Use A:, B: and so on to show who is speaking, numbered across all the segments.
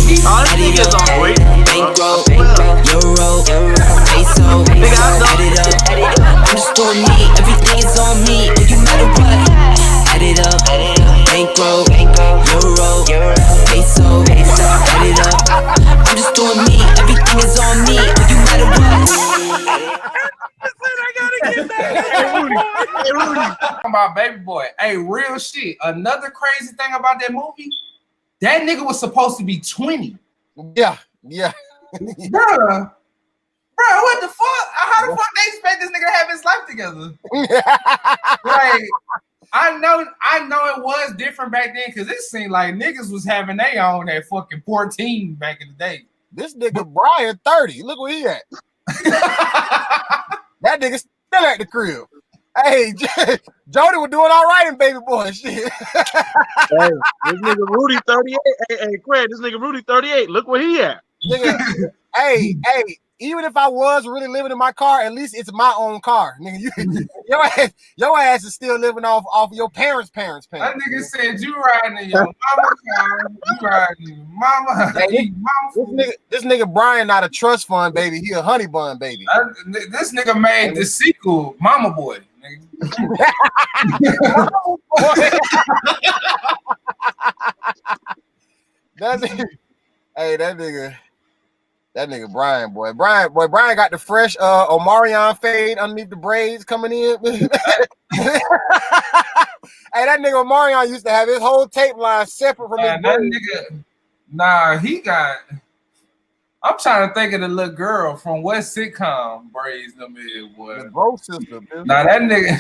A: Add it up, bankroll, euro, peso, add it up. I'm just doing me, everything is on me, it don't matter what. Add it up, bankroll, euro, peso, add it up. I'm just doing me, everything is on me, it don't matter what.
B: I gotta get that. Hey, Rudy.
C: Talking about Baby Boy. Hey, real shit. Another crazy thing about that movie, that nigga was supposed to be 20.
D: Yeah.
C: Bruh, what the fuck? How the fuck they expect this nigga to have his life together? Like, I know it was different back then because it seemed like niggas was having their own at fucking 14 back in the day.
D: This nigga Brian 30. Look where he at. That nigga still at the crib. Hey, Jody was doing all right in Baby Boy shit.
B: Hey, this nigga Rudy 38. Hey, Craig, this nigga Rudy 38. Look where he at.
D: Nigga, hey, even if I was really living in my car, at least it's my own car. Nigga, your ass is still living off of your parents'
C: That nigga said you riding in your mama car, you riding in your mama.
D: Hey, this nigga Brian not a trust fund baby, he a honey bun baby.
C: This nigga made the sequel, Mama Boy.
D: That nigga Brian, Brian got the fresh Omarion fade underneath the braids coming in. Hey, that nigga Omarion used to have his whole tape line separate from his
C: that nigga. He got. I'm trying to think of the little girl from what sitcom braids them is, boy.
D: The Bro Sister.
C: Nah, that nigga.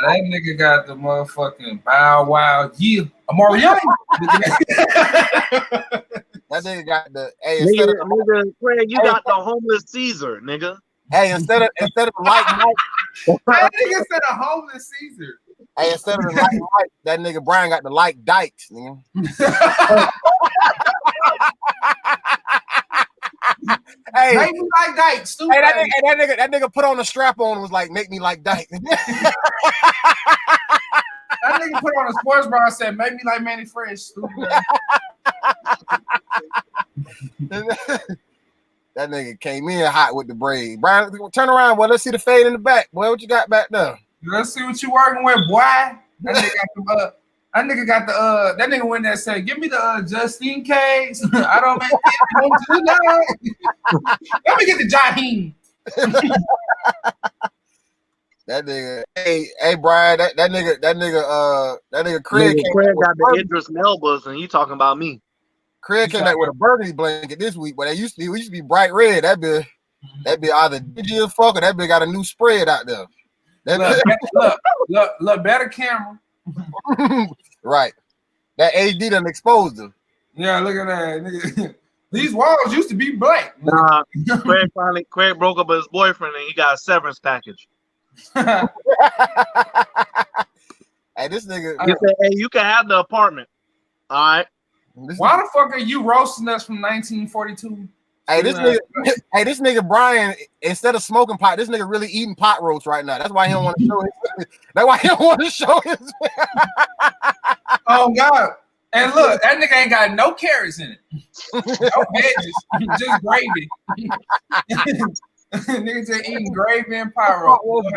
C: That nigga got the motherfucking Bow Wow. Yeah, Omarion.
D: That nigga got the
B: nigga, Craig, you got the homeless Caesar, nigga.
D: Hey, instead of like Mike,
C: that nigga said a homeless Caesar.
D: Hey, instead of the like Mike, that nigga Brian got the like Dykes, nigga. Hey,
C: make me like Dyke, stupid.
D: Hey, that nigga put on a strap on and was like, make me like Dyke.
C: That nigga put on a sports bra and said, make me like Manny Fresh, stupid.
D: That nigga came in hot with the braid. Brian, turn around, boy. Let's see the fade in the back. Boy, what you got back there?
C: Let's see what you working with, boy. That nigga got the that nigga went there and said, give me the just in case. I don't make it. Let me get the Jaheim.
D: That nigga, hey Brian, that nigga Craig
B: got the Idris Melbas and you talking about me.
D: Craig came back with a burgundy blanket this week, but we used to be bright red. That be either dingy as fuck or that be got a new spread out there.
C: Look, better camera.
D: Right. That HD done exposed them.
C: Yeah, look at that. Nigga. These walls used to be black.
B: Nah, Craig broke up with his boyfriend and he got a severance package.
D: Hey, this nigga.
B: He said, hey, you can have the apartment. All right.
C: Why the fuck are you roasting us from 1942?
D: Hey, this nigga Brian, instead of smoking pot, this nigga really eating pot roast right now. That's why he don't want to show his. That's why he don't want to show his.
C: Oh God! And look, that nigga ain't got no carrots in it, no veggies, just gravy. Nigga just eating gravy and pot roast.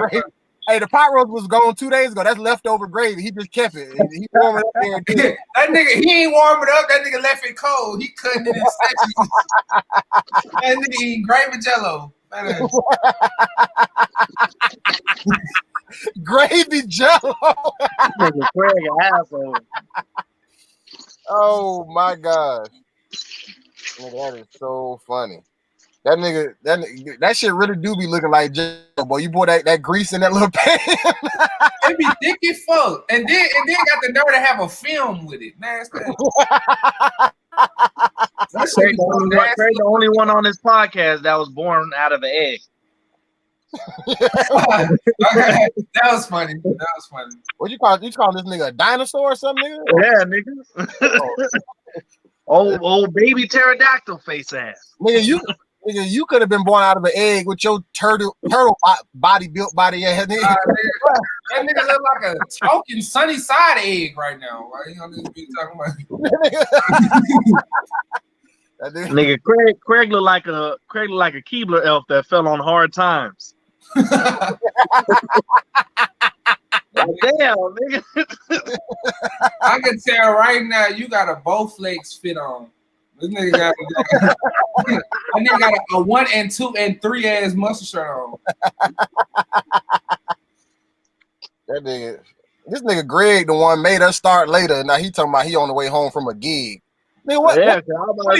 D: Hey, the pot roast was gone 2 days ago. That's leftover gravy. He just kept it. He warmed it up there again.
C: That nigga, he ain't warm it up. That nigga left it cold. He cutting it in sections. That nigga eating gravy jello.
D: Gravy jello.
B: Nigga Craig an asshole.
D: Oh my gosh. Nigga, that is so funny. That shit really do be looking like jello, boy. You pour that grease in that little pan.
C: It be thick as fuck. And then got the nerve to have a film with it. Nasty.
B: Craig the only one on this podcast that was born out of an egg.
C: That was funny.
D: What you call this nigga a dinosaur or something, nigga?
B: Yeah, nigga. old baby pterodactyl face ass.
D: Nigga, you could have been born out of an egg with your turtle body built body ass.
C: That nigga look like a talking sunny side egg right now. Why you gonna be talking about?
B: Nigga, Craig look like a Keebler elf that fell on hard times. Damn, nigga.
C: I can tell right now you got a Bowflex fit on. This nigga got a 1 and 2 and 3 ass muscle shirt on.
D: This nigga Greg, the one made us start later. Now he talking about he on the way home from a gig. Man, what?
B: Yeah, I'm about to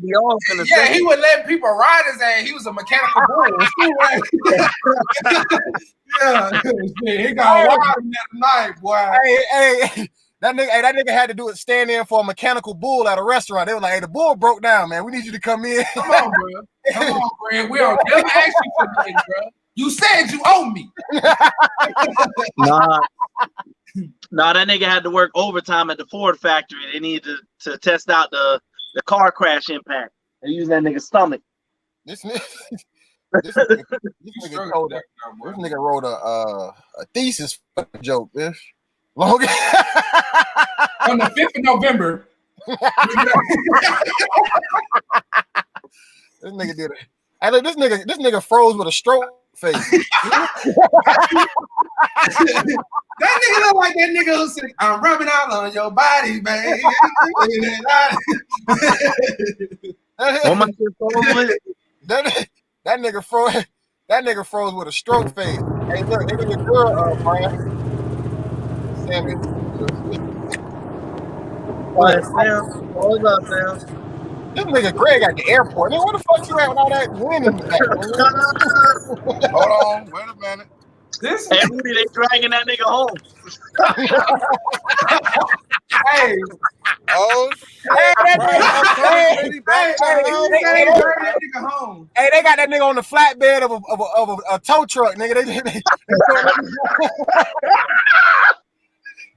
B: be off in the
C: Yeah, he would let people ride his ass. He was a mechanical bull. Yeah, he got wild in that night, boy.
D: Hey, that nigga had to do it. Stand in for a mechanical bull at a restaurant. They were like, "Hey, the bull broke down, man. We need you to come in."
C: Come on, bro. We don't never ask you for nothing, bro. You said you owe me.
B: Nah, that nigga had to work overtime at the Ford factory. They needed to test out the car crash impact. They used that nigga's stomach.
D: This nigga wrote a thesis joke, bitch. Long
C: on the 5th of November.
D: This nigga did it. Hey, look, this nigga froze with a stroke face.
C: That nigga look like that nigga who said, "I'm rubbing out on your body, baby." That nigga froze with a stroke face. Hey, look, nigga, your girl, Brian. Sammy.
B: What's up, Sam?
D: This nigga Greg at the airport. Man, where the fuck you at with all that wind in the back? Hold on, wait a minute.
B: Hey, Rudy, they dragging that nigga home.
C: Hey.
D: Oh, hey, they got that nigga on the flatbed of a tow truck, nigga.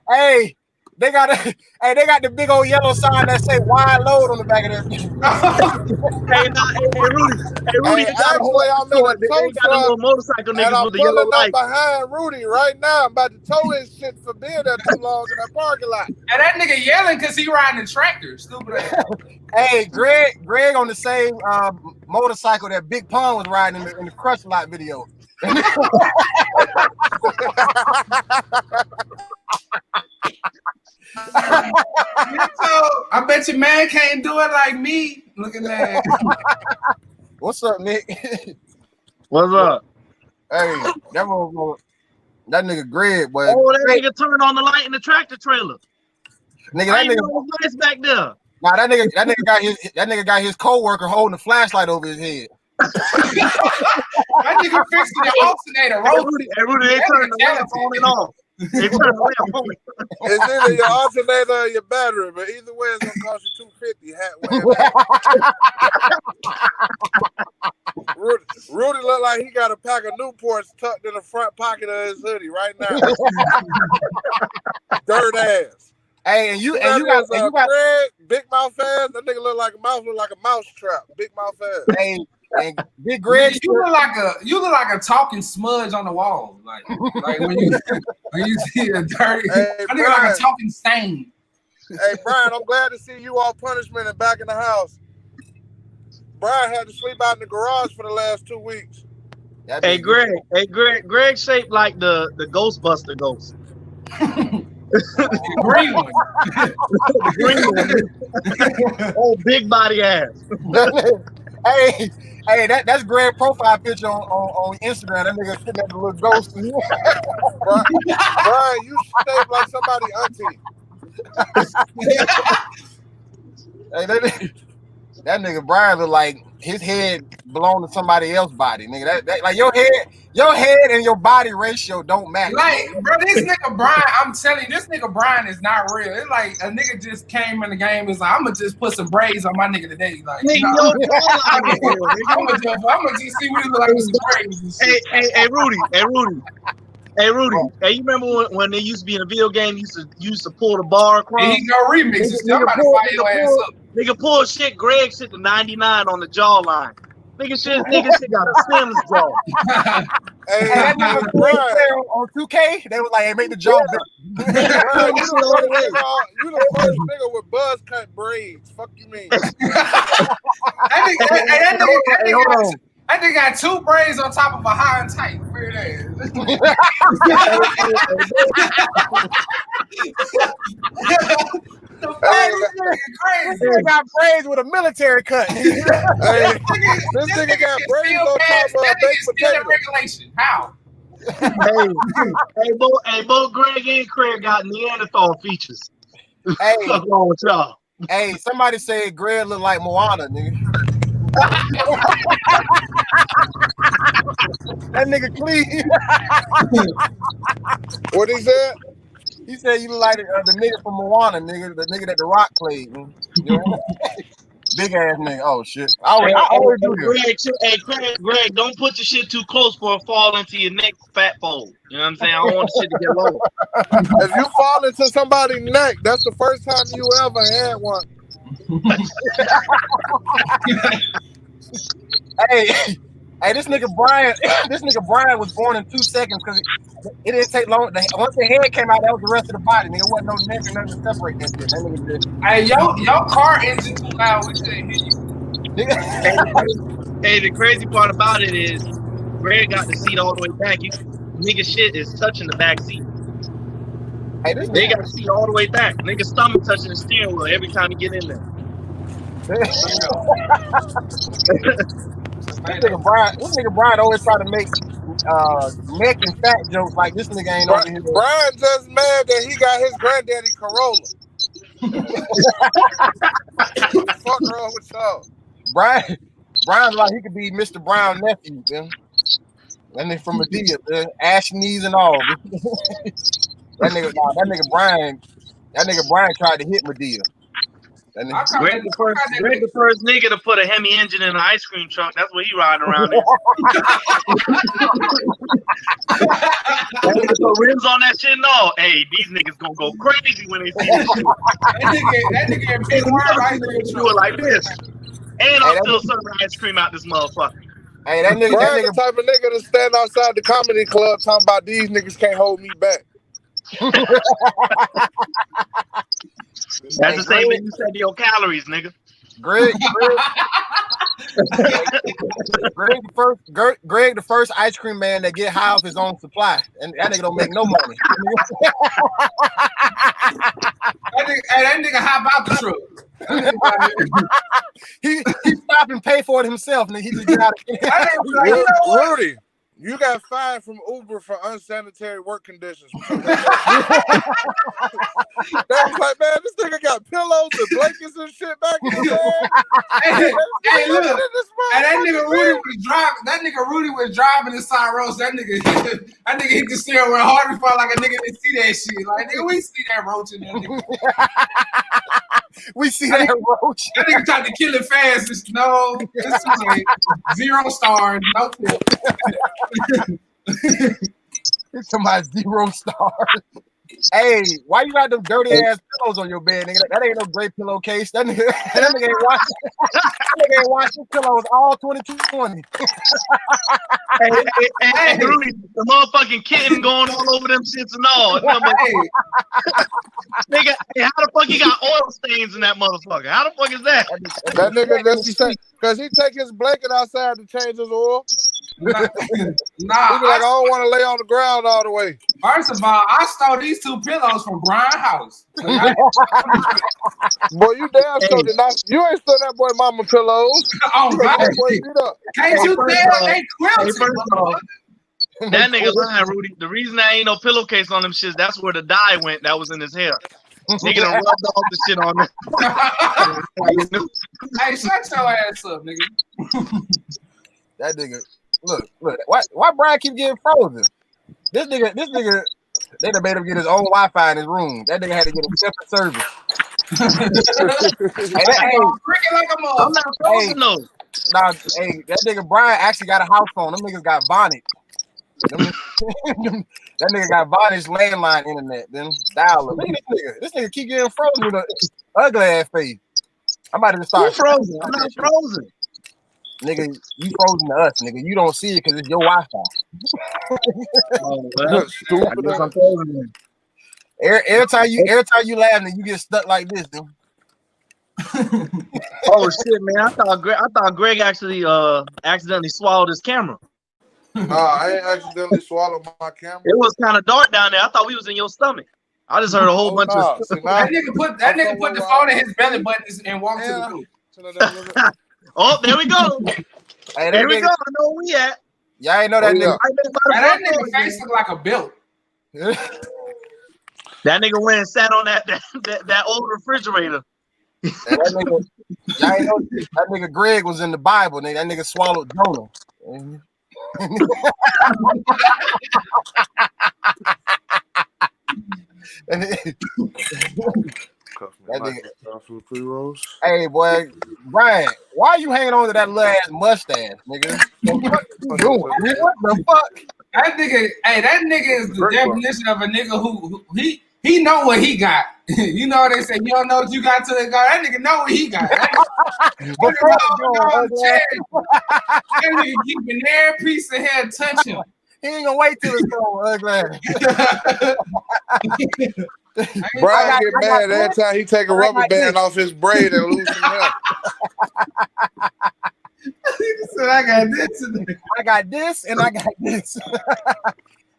D: Hey, they got the big old yellow sign that say "wide load" on the back of that.
B: Hey, Rudy, they got a little motorcycle niggas with the yellow light.
E: Behind Rudy right now, I'm about to tow his shit for being there too long in that parking lot.
C: And that nigga yelling because he riding a tractor. Stupid ass.
D: Hey, Greg on the same motorcycle that Big Pun was riding in the Crush Lot video.
C: I bet your man can't do it like me. Looking at
D: What's up, Nick?
B: What's up?
D: Hey, that nigga Greg, boy.
B: Oh, that nigga turned on the light in the tractor trailer.
D: Nigga, that nigga
B: was nice back there.
D: Nah, that nigga got his co-worker holding a flashlight over his head.
C: That nigga fixing the alternator.
B: Hey, Rudy, they turned the lamp on and off. They turned the lamp on.
E: It's either your alternator or your battery, but either way, it's gonna cost you $250. Rudy look like he got a pack of Newports tucked in the front pocket of his hoodie right now. Dirt ass.
D: Hey, and you got
E: Greg, big mouth ass. That nigga look like a mouse trap. Big mouth ass.
D: Hey, and Big Greg,
C: you look like a talking smudge on the wall. Like when you see a dirty, I think like a talking stain.
E: Hey Brian, I'm glad to see you off punishment and back in the house. Brian had to sleep out in the garage for the last 2 weeks.
B: Hey Greg, Greg shaped like the Ghostbuster ghost.
C: The green one.
B: Oh, big body ass.
D: Hey, that's Greg's profile picture on Instagram. That nigga sitting at the little ghost.
E: Brian, you shaped like somebody auntie.
D: Hey, that nigga Brian look like his head belong to somebody else's body, nigga. That like your head and your body ratio don't match.
C: Like, bro, this nigga Brian, I'm telling you, this nigga Brian is not real. It's like a nigga just came in the game. It's like, I'm gonna just put some braids on my nigga today. Like,
B: nigga,
C: I'm gonna just see what he look like with some braids.
B: Hey, Rudy. Hey, you remember when they used to be in a video game? Used to pull the bar across.
C: He no remixes. Somebody fire your ass up.
B: Nigga pull shit. Greg shit to 99 on the jawline. Nigga shit got a Sims jaw.
E: Hey,
D: that nigga was playing
E: Brian,
D: on 2K. They was like, "Hey, make the job better."
E: Brian, you the first nigga with buzz cut braids. Fuck you mean?
C: That nigga got 2 braids on top of a high and tight. Weird ass. The fuck
E: Hey,
C: is this crazy?
D: He got braids with a military cut.
E: Hey, this nigga got braids on top of a
C: that
E: baked
C: nigga still in
E: potato.
C: regulation. How?
B: Hey, both Greg and Craig got Neanderthal features.
D: Hey,
B: What's wrong with y'all?
D: hey, somebody said Greg look like Moana, nigga. That nigga clean.
E: What he said?
D: He said you look like the nigga from Moana, nigga. The nigga that The Rock played. Man. You know? Big ass nigga. Oh shit. I always do this.
B: Greg, don't put your shit too close for it fall into your neck fat fold. You know what I'm saying? I don't want the shit to get lower.
E: If you fall into somebody's neck, that's the first time you ever had one.
D: Hey, this nigga Brian was born in 2 seconds because it didn't take long. Once the head came out, that was the rest of the body. Nigga, wasn't no neck or nothing to separate that shit. That nigga did.
C: Hey, your car engine too loud. We couldn't hear you.
B: Hey, the crazy part about it is Greg got the seat all the way back. Nigga shit is touching the back seat.
D: Hey, this
B: They got the seat all the way back. Nigga stomach touching the steering wheel every time he get in there.
D: This nigga Brian always try to make neck and fat jokes like this nigga ain't over here.
E: Brian just mad that he got his granddaddy Corolla. Fuck wrong with y'all?
D: Brian's like he could be Mr. Brown nephew, man. That nigga from Medea, man. Ash knees and all. that nigga Brian tried to hit Medea.
B: Greg the first nigga to put a Hemi engine in an ice cream truck. That's what he riding around in. That nigga put rims on that shit. No, hey, these niggas gonna go crazy when they see this shit.
C: That nigga in big word ice cream
B: Do it like this. And I'm still serving ice cream out this motherfucker.
D: Hey, that nigga
E: the type of nigga to stand outside the comedy club talking about these niggas can't hold me back.
B: That's the same thing you said to your calories, nigga.
D: Greg the first ice cream man that get high off his own supply, and that nigga don't make no money.
C: that nigga hop out the truck.
D: he stop and pay for it himself, nigga. He just get out of
E: Rudy, you got fined from Uber for unsanitary work conditions. They was like, man, this nigga got pillows and blankets and shit back in there.
C: Hey, look, and that nigga Rudy was driving the side roads. That nigga hit the steering wheel hard and felt like a nigga didn't see that shit. Like, nigga, we see that roach in there.
D: We see that roach.
C: That nigga tried to kill it fast. No, this is like 0 stars, no tip.
D: It's my 0 stars. Hey, why you got them dirty ass pillows on your bed, nigga? That ain't no great pillowcase. That nigga ain't washing pillows all 2020.
B: Hey, Rudy, the motherfucking kitten going all over them shits and all. Nigga, hey, how the fuck he got oil stains in that motherfucker? How the fuck is that?
E: That nigga, because he take his blanket outside to change his oil.
C: Nah,
E: he be like, I don't want to lay on the ground all the way.
C: First of all, I stole these 2 pillows from Brian's house. So
E: boy, you damn sure did not. You ain't stole that boy mama pillows.
C: Oh, God.
E: Can't
C: you tell they quilted?
B: That nigga lying, Rudy. The reason there ain't no pillowcase on them shits, that's where the dye went that was in his hair. Nigga done rubbed all the shit on there.
C: Hey, shut your ass up, nigga.
D: That nigga, look. Why Brian keep getting frozen? This nigga, they done made him get his own Wi-Fi in his room. That nigga had to get a separate service.
B: I'm not frozen though.
D: Nah, hey, that nigga Brian actually got a house phone. Them niggas got Vonage. That nigga got Vonage landline internet. Then dial up. Look at this nigga keep getting frozen with an ugly ass face. I'm about to start.
B: Who's frozen? I'm not frozen.
D: nigga, you frozen to us, nigga. You don't see it because it's your Wi-Fi.
E: Stupid.
D: Every time you laugh, and you get stuck like this, dude.
B: Oh shit, man! I thought Greg actually accidentally swallowed his camera.
E: I ain't accidentally swallowed my camera.
B: It was kind of dark down there. I thought we was in your stomach. I just heard a whole bunch of.
C: That nigga put the phone in his belly button and walked to the booth.
B: Oh, there we go.
D: Hey,
B: there we go. I know where we at.
D: Y'all ain't know that nigga.
C: That nigga face look like a belt.
B: That nigga went and sat on that old refrigerator.
D: That nigga Greg was in the Bible. Nigga. That nigga swallowed Jonah. Hey boy, Brian, why are you hanging on to that little ass mustache, nigga? What the fuck?
C: That nigga is the definition of a nigga who he know what he got. You know what they say, you don't know what you got till they go. That nigga know what he got. That nigga keeping every piece of hair touch him.
D: He ain't gonna wait till it's over, ugly.
E: Brian get mad every time he take a rubber band off his braid and lose some hair.
C: He said, I got this
D: and I got this.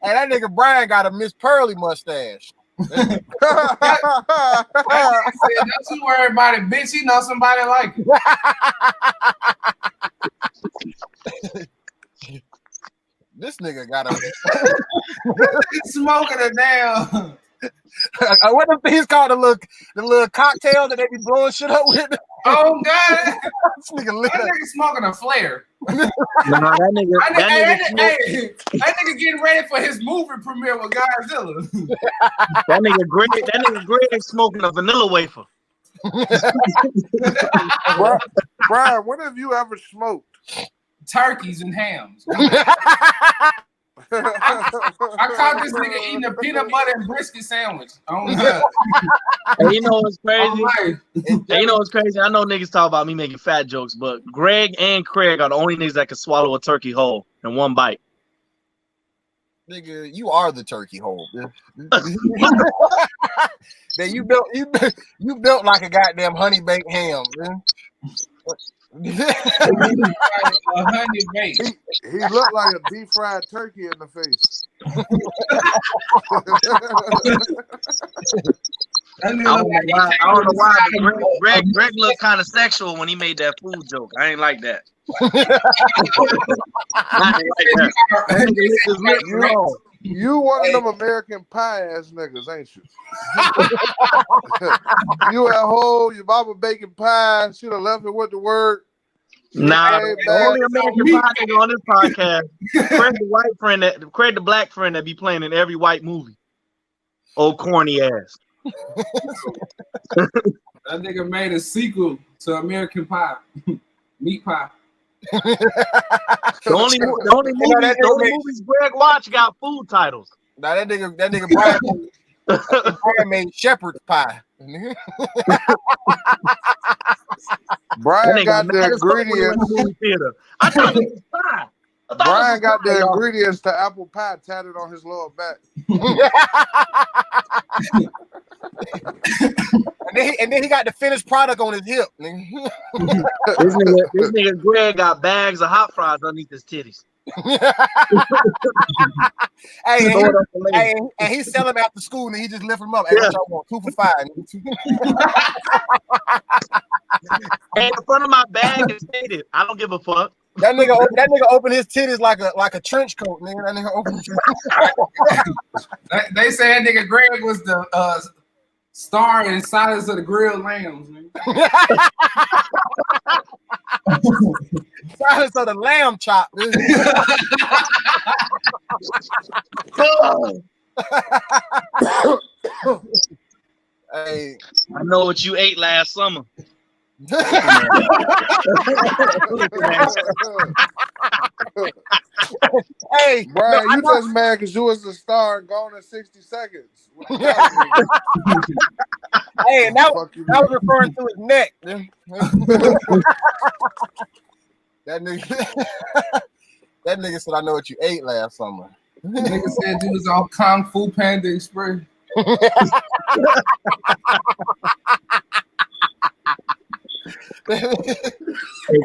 D: And that nigga Brian got a Miss Pearly mustache.
C: Don't you worry about it, bitch. You know somebody like
D: it. This nigga got a
C: smoking a damn.
D: What the things called the little cocktail that they be blowing shit up with?
C: Oh god,
D: this nigga
C: smoking a flare.
B: That
C: nigga getting ready for his movie premiere with Godzilla.
B: That nigga Greg smoking a vanilla wafer.
E: Brian, when have you ever smoked?
C: Turkeys and hams. I caught this nigga eating a peanut butter and brisket sandwich.
B: Hey, you know what's crazy? Hey, you know what's crazy? I know niggas talk about me making fat jokes, but Greg and Craig are the only niggas that can swallow a turkey whole in one bite.
D: Nigga, you are the turkey hole. Man, you built like a goddamn honey baked ham, man.
E: He looked like a deep fried turkey in the face.
B: I don't know why. Greg looked kind of sexual when he made that food joke. I ain't like that.
E: You one of them American Pie ass niggas, ain't you? You at home, your mama baking pie. She done left it with the word.
B: Nah, the only American Pie nigga on this podcast. Craig the black friend that be playing in every white movie. Old corny ass.
C: That nigga made a sequel to American Pie. Meat Pie.
B: The only movies Greg watch got food titles.
D: Now that nigga Brian made shepherd's pie.
E: Brian got the ingredients.
B: I thought it was pie.
E: Brian got the ingredients to apple pie tatted on his lower back.
D: and then he got the finished product on his hip.
B: This nigga Greg got bags of hot fries underneath his titties.
D: And he sell them after school, and he just lift them up. Hey, what y'all want? 2 for $5.
B: And the front of my bag is faded. I don't give a fuck.
D: That nigga opened his titties like a trench coat, nigga. That nigga opened.
C: They say that nigga Greg was the star in Silence of the Grilled Lambs, man.
D: Silence of the lamb chop. Hey,
B: I know what you ate last summer.
D: Hey,
E: Brian, you just mad because you was the star and gone in 60 seconds.
D: Hey, that was referring to his neck. That nigga said, "I know what you ate last summer."
C: Nigga said you was on Kung Fu Panda Express.
B: Hey,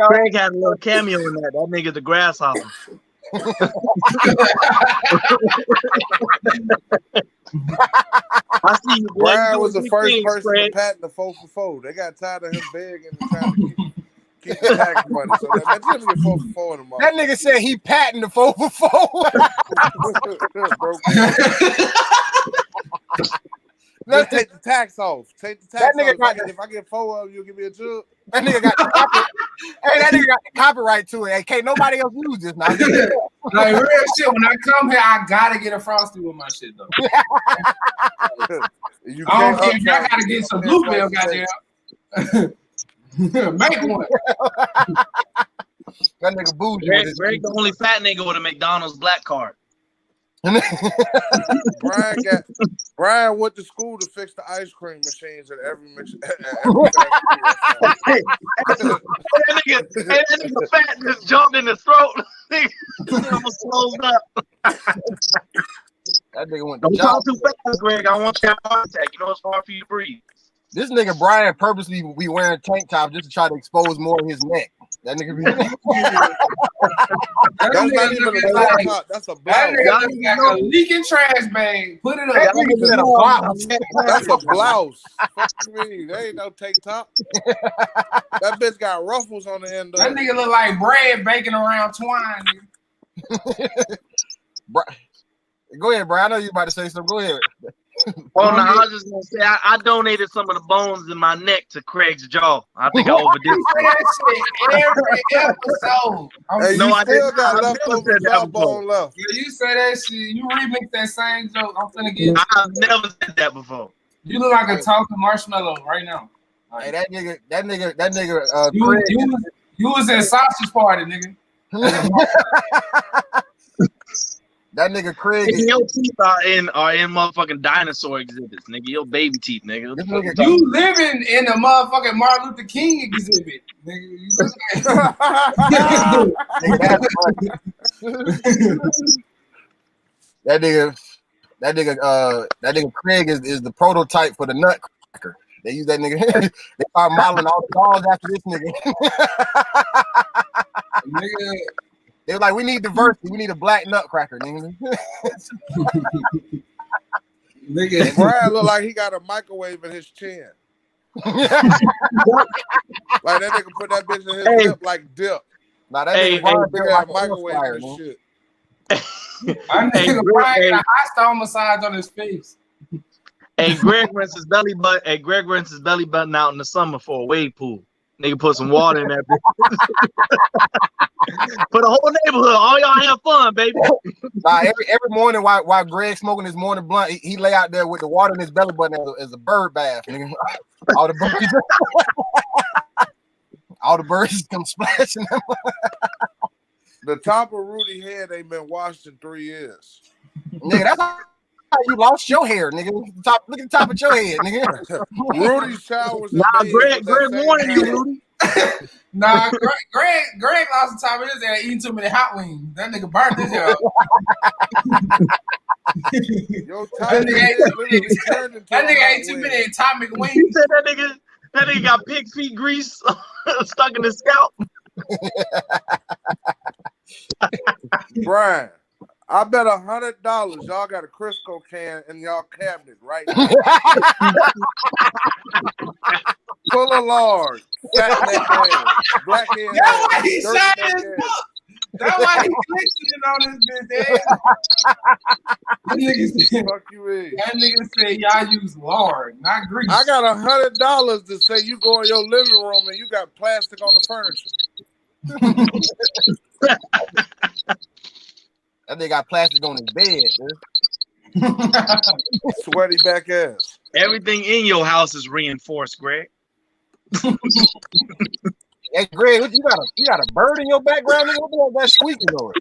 B: Craig had a little cameo in that. That nigga the grasshopper. I see you.
E: Brian was the first person to patent the 4 for 4. They got tired of him begging and trying to keep the tax money. So man, let me get 4 for 4 tomorrow.
D: That nigga said he patented the 4 for 4.
E: Let's take the tax off. Take the tax off. If I get 4 of them, you'll give me a jug.
D: That nigga got the copyright. Hey, that nigga got the copyright to it. Hey, can't nobody else use this now.
C: Like real shit. When I come here, I gotta get a Frosty with my shit though.
E: You
C: I don't care if y'all gotta get some bluebell, goddamn. Make one.
D: That nigga bougie.
B: Greg the only fat nigga with a McDonald's black card.
E: Brian went to school to fix the ice cream machines at every
B: that nigga fat just jumped in his throat. Almost closed up.
D: That nigga went to
B: Don't
D: job.
B: talk too fast, Greg. I want you to have a heart attack. You know it's hard for you to breathe.
D: This nigga Brian purposely be wearing tank tops just to try to expose more of his neck. That nigga be
E: That's not even a tank top. That's a blouse.
C: That nigga got a leaking trash bag. Put it up.
D: That nigga said a blouse.
E: That's a blouse. Fuck you mean? That ain't no tank top. That bitch got ruffles on the end of
C: That
E: it.
C: nigga look like bread baking around twine.
D: Go ahead, Brian. I know you about to say something. Go ahead.
B: Oh no, I was just gonna say I donated some of the bones in my neck to Craig's jaw. I think I overdid.
C: You say that shit every episode.
E: Hey,
B: No,
E: you
B: I
E: still
B: didn't.
E: got
B: I
E: leftover
B: never said that
E: jawbone left.
C: Yeah, you say that shit. You remix that same joke. I'm finna get.
B: I've never said that before.
C: You look like a talking marshmallow right now.
D: Hey, that nigga.
C: You was at sausage party, nigga.
D: That nigga Craig.
B: Nigga, your teeth are in motherfucking dinosaur exhibits, nigga. Your baby teeth, nigga.
D: This nigga
C: You living in a motherfucking Martin Luther King exhibit, nigga. You look
D: that nigga Craig is the prototype for the Nutcracker. They use that nigga. They start modeling all the dolls after this nigga.
C: nigga.
D: They were like, we need diversity. We need a black Nutcracker, nigga.
C: Nigga.
E: Brian look like he got a microwave in his chin. Like that nigga put that bitch in his lip like dip.
D: Nah, that nigga Brian
E: Big
D: built
E: ass
D: like a
E: microwave
D: fire,
E: and
D: man.
E: shit.
C: I nigga Brian got a hot stone massage on his face.
B: Hey, Greg rinses his belly button. Hey, Greg rinses his belly button out in the summer for a wave pool. Nigga put some water in that bitch. For the whole neighborhood, all y'all have fun, baby.
D: Nah, every morning while Greg smoking his morning blunt, he lay out there with the water in his belly button as a bird bath. Nigga. All the birds come splashing.
E: The top of Rudy's head ain't been washed in 3 years.
D: Nigga, that's how you lost your hair, nigga. Look at the top of your head, nigga.
E: Rudy's showers.
B: Nah, Greg warning you, Rudy.
C: Nah, Greg lost the top of his head eating too many hot wings. That nigga burnt his hair.
E: Your top of your head literally turned into
C: That
E: a
C: nigga
E: hot
C: ate too
E: wing.
C: many atomic
B: He
C: wings.
B: said that nigga got pig feet grease stuck in his scalp.
E: Brian, I bet $100 y'all got a Crisco can in y'all cabinet right now. Full of lard, fat neck hair, black hair.
C: That's why he
E: dirty
C: shot
E: neck
C: his
E: hair.
C: book. That's why he glitching on this bitch head.
E: Fuck you in.
C: That nigga said y'all use lard, not grease.
E: I got $100 to say you go in your living room and you got plastic on the furniture.
D: That nigga got plastic on his bed, dude.
E: Sweaty back ass.
B: Everything in your house is reinforced, Greg.
D: Hey, Greg, what, you got a bird in your background? Nigga? What that squeaking noise?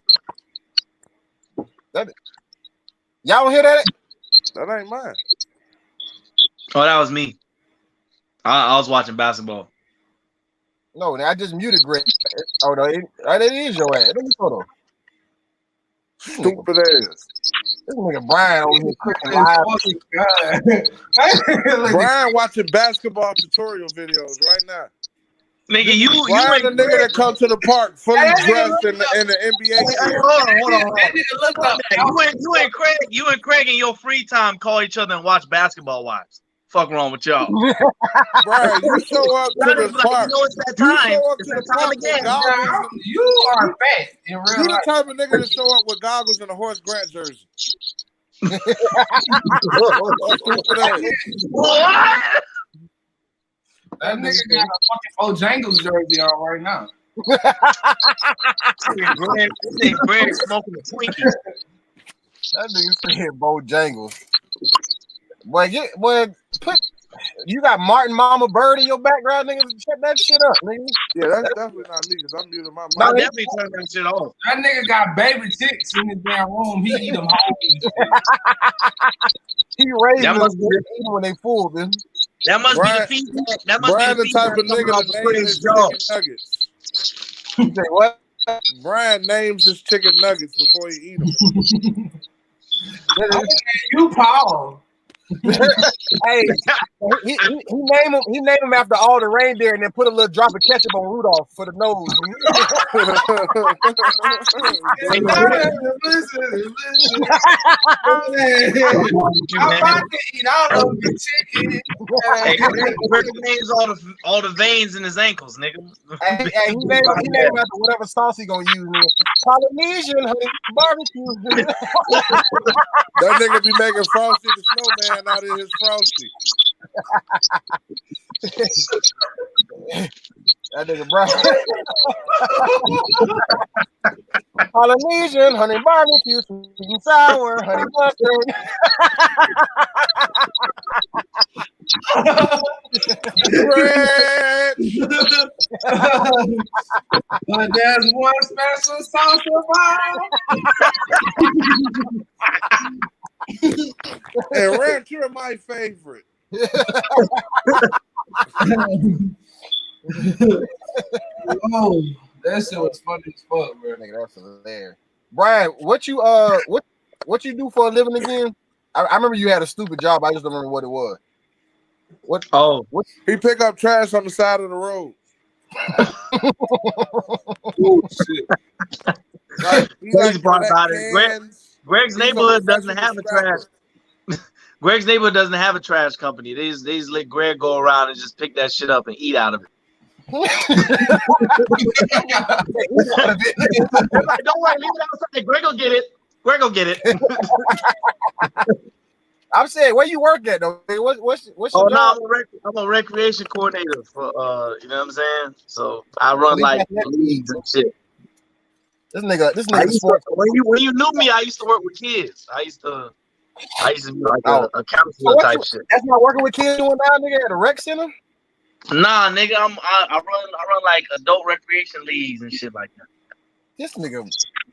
D: Y'all don't hear that?
E: That ain't mine.
B: Oh, that was me. I was watching basketball.
D: No, I just muted Greg. Oh no, that is your ass. Let me photo.
E: Stupid ass.
D: This nigga Brian over here cooking live.
E: Brian watching basketball tutorial videos right now.
B: Nigga, you
E: Brian, the
B: ain't
E: nigga that come to the park fully dressed in the NBA.
B: Hold on. You and Craig in your free time call each other and watch basketball wives. Fuck wrong with y'all.
E: Brian, you show up to the park.
B: You know it's that time.
E: You show up
B: It's
E: to
B: that
E: the
B: time
E: park
B: again.
E: with goggles.
C: You are fat in real
E: You the
C: life.
E: type of nigga to show up with goggles and a Horace Grant jersey. Stupid ass.
B: What?
C: That nigga got a fucking Bojangles jersey on right now.
B: Greg smoking a Twinkie.
D: That nigga said Bojangles. Boy, you got Martin Mama Bird in your background, nigga. Shut that shit up, nigga.
E: Yeah, that's definitely not me because I'm muting my
B: I
E: mic.
B: definitely turned that shit off.
C: That nigga got baby chicks in his damn room. He eat them whole.
D: He raised
B: That
D: them
B: must be-
D: when they full, man.
B: That must
E: Brian-
B: be the feedback. That must
E: Brian,
B: be
E: the
B: the
E: type of
B: feedback
E: nigga
B: coming
E: that
B: off
E: names
B: Craig's
E: his
B: jaw.
E: chicken nuggets.
D: He said, what?
E: Brian names his chicken nuggets before he eat them.
C: You Paul.
D: Hey, he named him after all the reindeer and then put a little drop of ketchup on Rudolph for the nose.
C: I'm about to eat all of the chicken.
B: Hey, Craig names all the veins in his ankles, nigga.
D: Hey, he named him after whatever sauce he gonna use, man. Polynesian honey barbecue.
E: That nigga be making Frosty the Snowman out of his Frosty.
D: That nigga Brian. Polynesian honey barbecue, sweet and sour, honey mustard.
C: But there's one special sauce
E: And ranch, you're my favorite.
C: Oh, that shit was funny as fuck, bro.
D: Nigga, that's hilarious. Brian, what you do for a living again? I remember you had a stupid job. I just don't remember what it was. What?
B: Oh,
E: He pick up trash on the side of the road.
C: Oh shit.
B: He's brought about it. Greg's neighborhood doesn't have a trash. Greg's neighborhood doesn't have a trash company. They just let Greg go around and just pick that shit up and eat out of it. Don't worry, leave it outside. Greg will get it. Greg will get it.
D: I'm saying, where you work at though? What's your job?
B: I'm a recreation coordinator for you know what I'm saying? So I run like leagues and shit.
D: This nigga sports.
B: When you knew me, I used to work with kids. I used to be like a counselor type shit.
D: That's not working with kids doing now, nigga, at a rec center?
B: Nah, nigga, I run like adult recreation leagues and shit like that.
D: This nigga.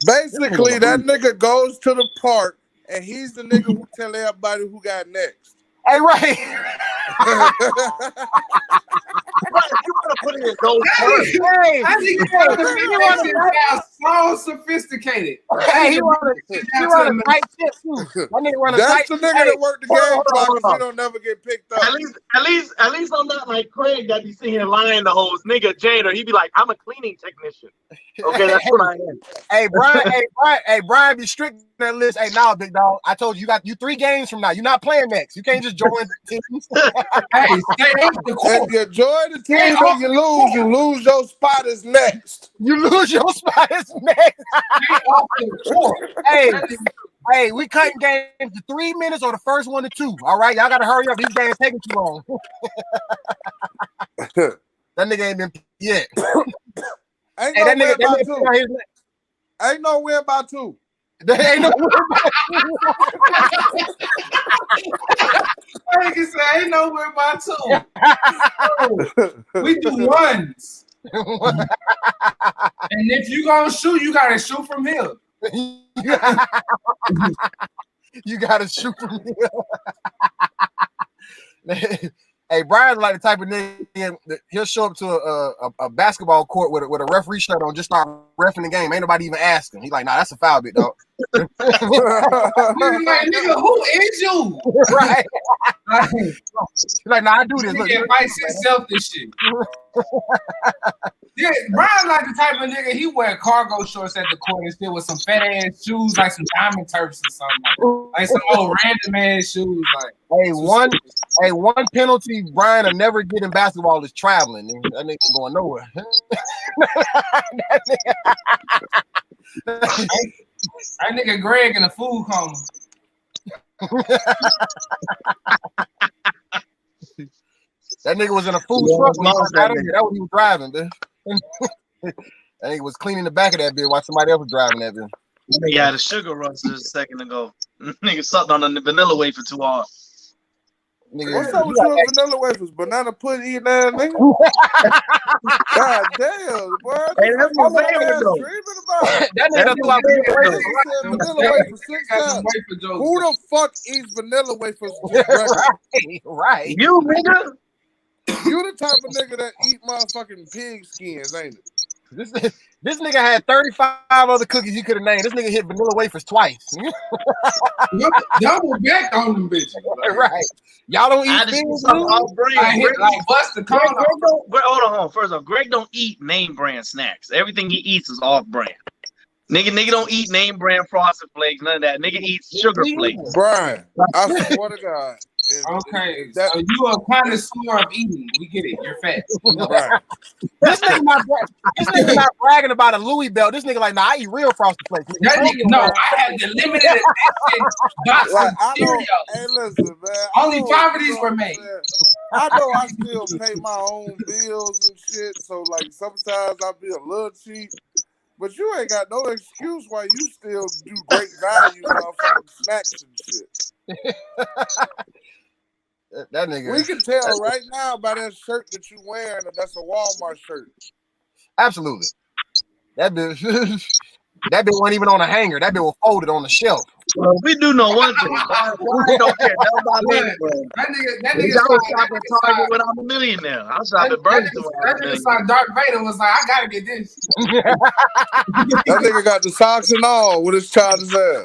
E: Basically, that nigga goes to the park and he's the nigga who tell everybody who got next.
D: Hey, right.
B: You want to put it in those terms.
D: Hey,
C: I think so sophisticated.
D: Hey, he run a tight shit too. That nigga run a tight.
E: That's the nigga that worked the game clock and he don't never get picked up.
B: At least I'm not like Craig that be sitting here lying to hoes. Nigga Jader, he be like, I'm a cleaning technician. Okay, that's what I am.
D: Hey, Brian be strict on that list. Hey, now, big dog, I told you got 3 games from now. You're not playing next. You can't just join the teams.
C: Hey, stay off the court.
E: If you join the team and you lose your spot is next.
D: You lose your spot is next.
C: Stay off the court.
D: Hey, we cutting games to 3 minutes or the first 1 to 2. All right, y'all gotta hurry up. These games taking too long. That nigga ain't been yet.
E: Ain't
D: Hey,
E: no win by 2.
D: Ain't
E: Ain't no win by 2.
D: There ain't no
C: Ain't nowhere by 2. We do ones. And if you gonna shoot, you gotta shoot from here.
D: You gotta shoot from here. Hey, Brian's like the type of nigga he'll show up to a basketball court with a referee shirt on, just start reffing the game. Ain't nobody even asking. He's like, nah, that's a foul, bit dog.
C: Like, nigga, who is you?
D: Right. Like, nah, I do this.
C: Nigga advice himself this shit. Yeah, Brian like the type of nigga, he wear cargo shorts at the court and still with some fat ass shoes, like some diamond turfs or something. Like some old random ass shoes. Like,
D: one penalty Brian will never get in basketball is traveling. That nigga ain't going nowhere.
C: that nigga Greg in a food coma.
D: That nigga was in a food truck. That was he was driving, man. That nigga was cleaning the back of that bitch while somebody else was driving that bitch.
B: Nigga had a sugar rush just a second ago. Nigga sucked on the vanilla wafer too hard.
D: Nigga,
E: what's up with your vanilla wafers? Banana pudding eating that nigga? God damn, boy.
B: Hey, that's my favorite though.
D: That nigga threw out
E: vanilla wafers 6 times. Who the fuck eats vanilla wafers?
D: Right.
B: You, nigga.
E: You the type of nigga that eat motherfucking pig skins, ain't it?
D: This nigga had 35 other cookies he could have named. This nigga hit vanilla wafers twice.
C: Y'all were back on them bitches.
D: Right. Y'all don't eat things off brand.
C: Like bust the cone.
B: Hold on. First off, Greg don't eat name brand snacks. Everything he eats is off brand. Nigga don't eat name brand Frosted Flakes, none of that. Nigga eats sugar flakes.
E: Brian, I swear to God.
C: Okay, so you are connoisseur of eating. We get it. You're fat.
E: Right.
D: This nigga not bragging about a Louis belt. This nigga like, nah, I eat real Frosted Flakes.
C: That nigga, no, I had the limited edition box of cereals.
E: Hey, listen, man.
C: Only 5 of these were made.
E: I know I still pay my own bills and shit, so like sometimes I be a little cheap. But you ain't got no excuse why you still do great value motherfucking snacks and shit.
D: That nigga.
E: We can tell right now by that shirt that you wearing that that's a Walmart shirt.
D: Absolutely. That bitch wasn't even on a hanger. That bitch was folded on the shelf.
B: Well, we do know one thing. I don't care. That's about me.
C: That nigga
B: I was shopping Target when I'm a millionaire. I was shopping Burlington.
C: That nigga saw Darth Vader was like, I gotta get this.
E: That nigga got the socks and all with his childish ass.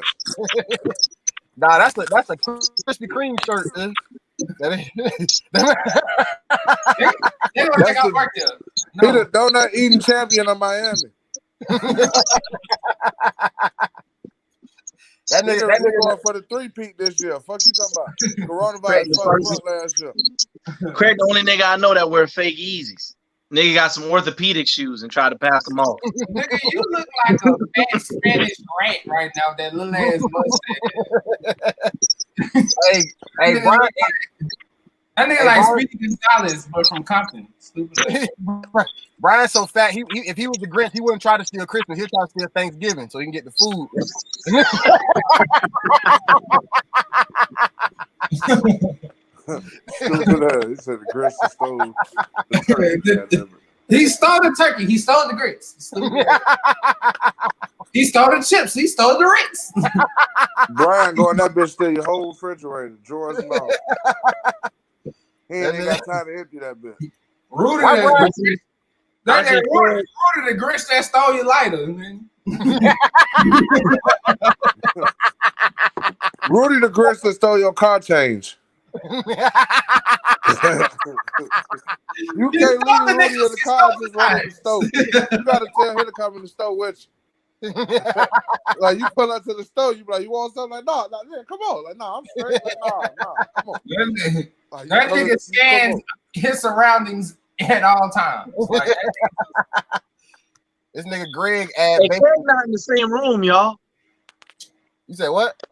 D: Nah, that's a Krispy Kreme shirt, man.
C: They don't think I work there.
E: He the donut eating champion of Miami. That nigga going for the 3-peat this year. Fuck you talking about? Coronavirus fucked last year.
B: Craig, the only nigga I know that wear fake Yeezys. Nigga got some orthopedic shoes and try to pass them off.
C: Nigga, you look like a fat Spanish rat right now with that little ass mustache.
D: Hey, Brian.
C: That nigga like Speedy Gonzalez, but from Compton. Stupid.
D: Brian's so fat, he if he was the Grinch, he wouldn't try to steal Christmas. He'll try to steal Thanksgiving so he can get the food.
E: He said the Grinch stole the turkey.
C: He stole the turkey. He stole the grits. He stole the chips. He stole the Ritz.
E: Brian going that bitch steal your whole refrigerator, drawers and all. He ain't got time to empty that bitch.
C: Rudy the Grinch that stole your lighter, man.
E: Rudy the Grinch that stole your car change. You can't leave Rudy in the car just running the stove. You gotta tell him to come in the store with you. Like you pull up to the store, you be like, you want something? Like, no, yeah, come on. Like, no, I'm straight. Like, no, come on. Like,
C: that nigga scans his surroundings at all times. Like,
D: this nigga Greg
B: Craig not in the same room, y'all.
D: You said what?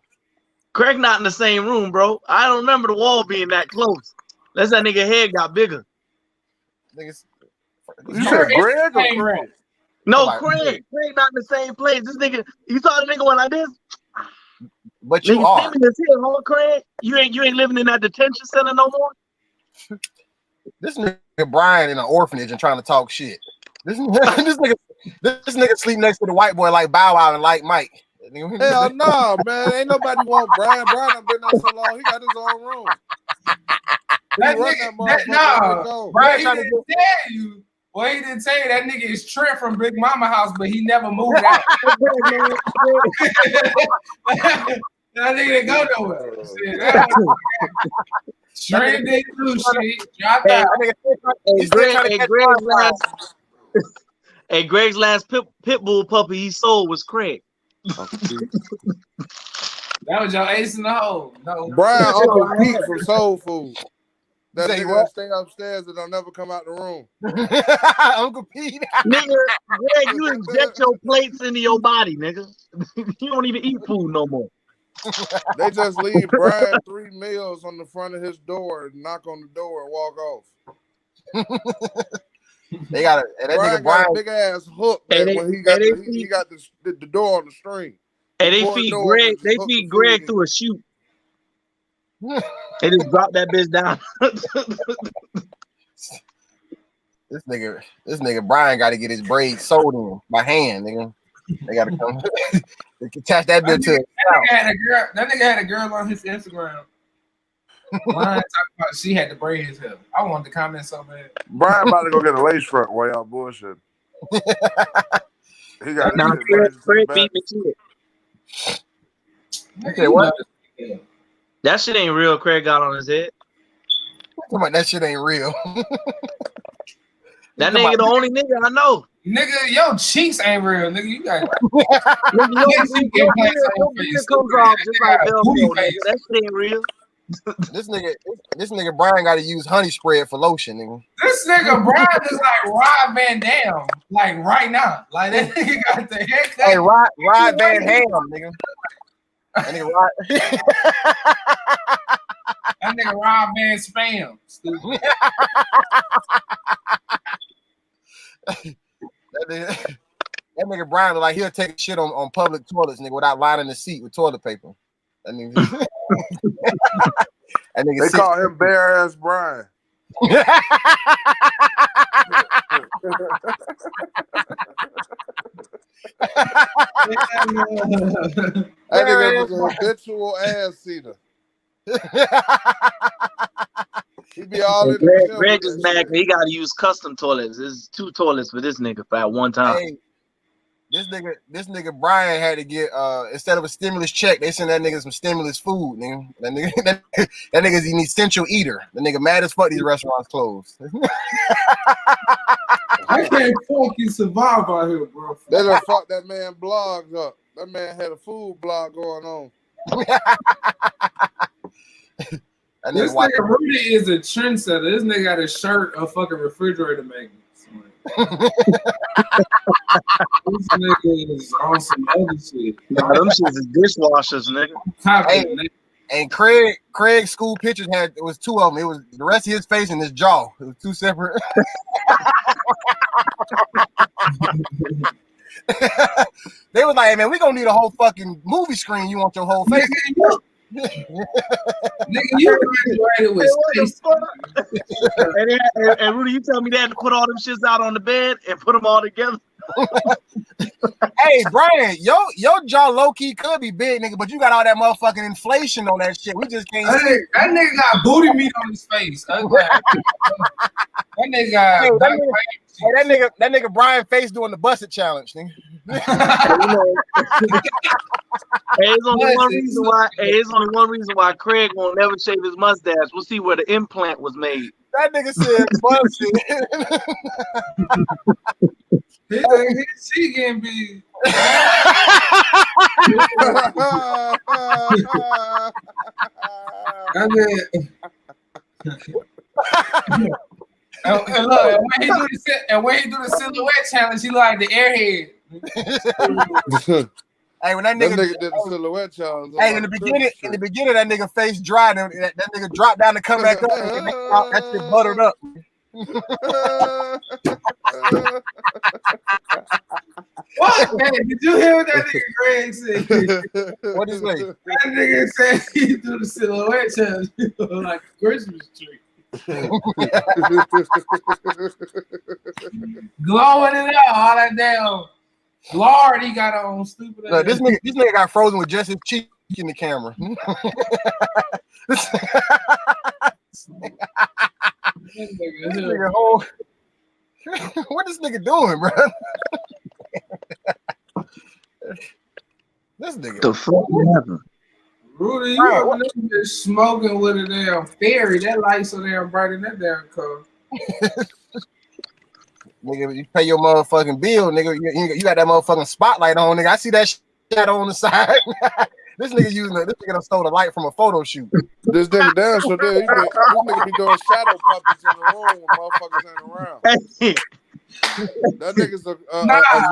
B: Craig not in the same room, bro. I don't remember the wall being that close. Unless that nigga head got bigger.
E: You said Greg or Craig?
B: No, Craig. Craig not in the same place. This nigga, you saw the nigga went like this?
D: But you are.
B: His head, huh, Craig? You ain't living in that detention center no more?
D: This nigga Brian in an orphanage and trying to talk shit. This nigga sleep next to the white boy like Bow Wow and like Mike.
E: Hell no, man. Ain't nobody want Brian. Brian done been there so long. He got his own room.
C: That
E: run
C: nigga,
E: motherfucker,
C: no,
D: Brian
C: he
D: trying to
C: didn't tell you. Well, he didn't tell you that nigga is Trent from Big Mama house, but he never moved out. That nigga didn't go nowhere. Trent didn't do shit. Dropped out.
B: Greg's last pit bull puppy he sold was Craig.
C: That was your ace in the hole. No,
E: Brian Uncle Pete from Soul Food. That
D: Say
E: nigga
D: what?
E: that stay upstairs and don't never come out the room.
D: Uncle Pete.
B: Nigga, Greg, you inject your plates into your body, nigga. You don't even eat food no more.
E: They just leave Brian 3 meals on the front of his door and knock on the door and walk off.
D: They got
E: Brian got a big ass hook when he got the door on the string.
B: And they feed Greg. They feed Greg through a chute. They just drop that bitch down.
D: This nigga Brian got to get his braids sewed in by hand, nigga. They got to come attach that bitch to.
C: That nigga had a girl on his Instagram. Brian talking about she had to braid his hair. I wanted to comment so bad.
E: Brian about to go get a lace front while y'all bullshit. He got
B: Craig beat me to it.
D: Okay, what?
B: That shit ain't real. Craig got on his head.
D: That shit ain't real.
B: That nigga the only nigga I know.
C: Nigga, your cheeks ain't real, nigga. You got
B: that shit ain't real.
D: This nigga Brian got to use honey spread for lotion, nigga.
C: This nigga Brian is like Rod Van Dam, like right now. Like that nigga got the haircut.
D: Hey, Rod Van Dam, nigga. That nigga Rod.
C: That nigga Rod Van Spam. Stupid.
D: That nigga Brian like he'll take shit on public toilets, nigga, without lining the seat with toilet paper. That nigga.
E: They call him bare ass Brian. That nigga was a habitual ass eater. He be all in
B: Greg is mad because he got to use custom toilets. There's 2 toilets for this nigga at one time.
D: Hey, this nigga Brian had to get instead of a stimulus check, they sent that nigga some stimulus food, nigga. That nigga's an essential eater. The nigga mad as fuck these restaurants closed.
C: I can't fucking survive out here, bro.
E: They done fucked that man blogs up. That man had a food blog going on.
C: This nigga Rudy is a trendsetter. This nigga got a shirt of fucking refrigerator magnets. This nigga is on some other shit.
B: Nah, them shits is dishwashers, nigga.
D: Hey, and Craig's school pictures it was 2 of them. It was the rest of his face and his jaw. It was 2 separate. They was like, hey, man, we gonna need a whole fucking movie screen. You want your whole face?
C: Nigga, you graduated with space.
B: And Rudy, you tell me they had to put all them shits out on the bed and put them all together.
D: Hey, Brian, your jaw low key could be big, nigga, but you got all that motherfucking inflation on that shit. We just can't.
C: That nigga got booty meat on his face. That nigga got.
D: That nigga Brian face doing the busted challenge, nigga.
B: It's only one reason why Craig won't never shave his mustache. We'll see where the implant was made.
D: That nigga said busted.
C: She can be. And when he do the silhouette challenge, he like the airhead.
D: Hey, when that nigga
E: did the silhouette challenge.
D: Hey, in the beginning, that nigga face dried, and that nigga dropped down to come back up, and that shit buttered up.
C: What, man? Did you hear what that nigga Greg said?
D: What did he say?
C: That nigga said he do the silhouette challenge like a Christmas tree. Glowing it out, all that damn Lord he got on stupid.
D: Look, this nigga got frozen with just his cheek in the camera. This nigga whole. What this nigga doing, bro? This nigga.
B: The fuck happened?
C: Rudy, you over there smoking with a damn fairy. That light so damn bright in that damn car.
D: Nigga, you pay your motherfucking bill, nigga. You got that motherfucking spotlight on, nigga. I see that shadow on the side. This nigga done stole the light from a photo shoot.
E: This nigga damn sure did. This nigga be doing shadow puppets in the room when motherfuckers ain't around. That nigga's a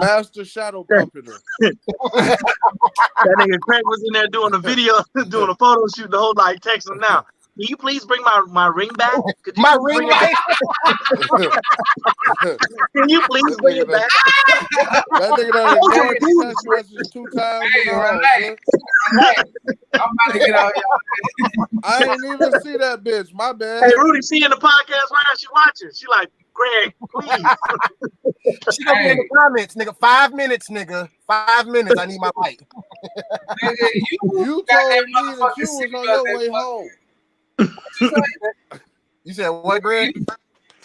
E: master shadow puppeter.
B: That nigga Craig was in there doing a video, doing a photo shoot. The whole like text him now. Can you please bring my ring back?
D: My ring light.
B: Can you please bring it back?
E: That nigga done ignored the text message 2 times.
C: I'm about to get out here.
E: I ain't even see that bitch. My bad.
B: Hey, Rudy, she in the podcast right now. She watching. She like, Greg, please.
D: She gonna be in the comments, nigga. 5 minutes, nigga. 5 minutes. I need my light.
C: Nigga,
E: You told me that you was on your way home.
D: You said what, Greg?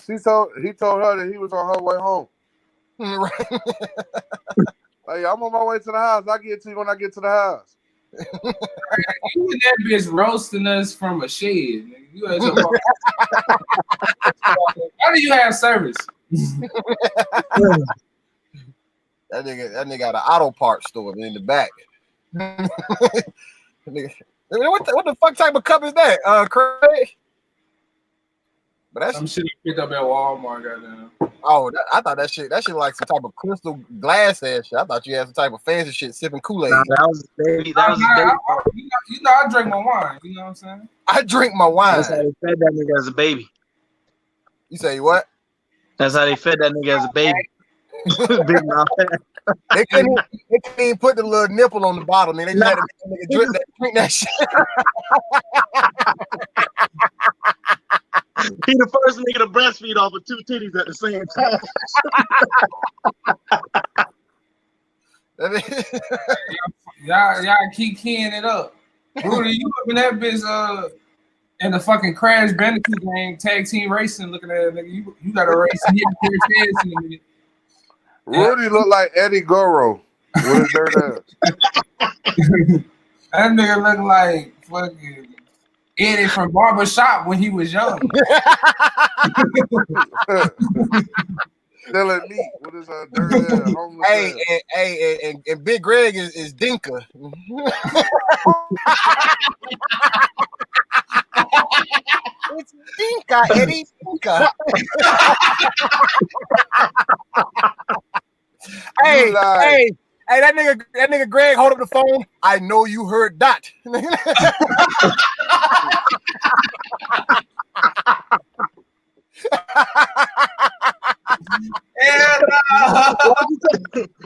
E: He told her that he was on her way home.
D: Right.
E: Hey, I'm on my way to the house. I'll get to you when I get to the house.
C: you and that bitch roasting us from a shed. Nigga. You had your How do you have service?
D: That nigga got an auto parts store in the back. What the fuck type of cup is that, Craig? But that's
C: some shit I picked up at Walmart. Goddamn.
D: Oh, I thought that shit like some type of crystal glass ass shit. I thought you had some type of fancy shit sipping Kool-Aid.
B: Nah, that was baby. That was baby.
C: You know, I drink my wine. You know what I'm saying?
D: I drink my wine.
B: That's how they fed that nigga as a baby.
D: You say what?
B: That's how they fed that nigga as a baby. Big mouth.
D: They couldn't even put the little nipple on the bottom, man. They just had to make a nigga drink that shit.
B: He the first nigga to breastfeed off of 2 titties at the same time.
C: y'all keep keying it up. Rudy, you up in that bitch in the fucking Crash Bandicoot game, tag team racing, looking at it, nigga. You got a race and hit the heads in a minute.
E: Rudy looked like Eddie Goro with his dirt ass.
C: That nigga look like fucking Eddie from Barbershop when he was young.
E: Still at meat with his dirt ass.
D: Hey, and Big Greg is Dinka. It's Dinka, Eddie Dinka. Hey, that nigga Greg, hold up the phone. I know you heard that.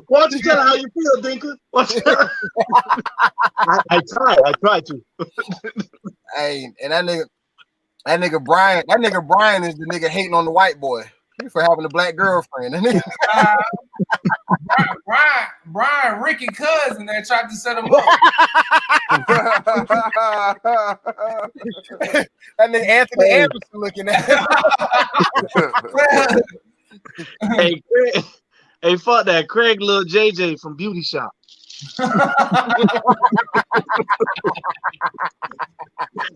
B: Why don't you tell her how you feel, Dinka? I try to.
D: Hey, and that nigga Brian is the nigga hating on the white boy for having a black girlfriend.
C: Brian, Ricky cousin that tried to set him up.
D: That nigga Anthony Anderson looking at him.
B: Hey, fuck that. Craig Lil JJ from Beauty Shop. I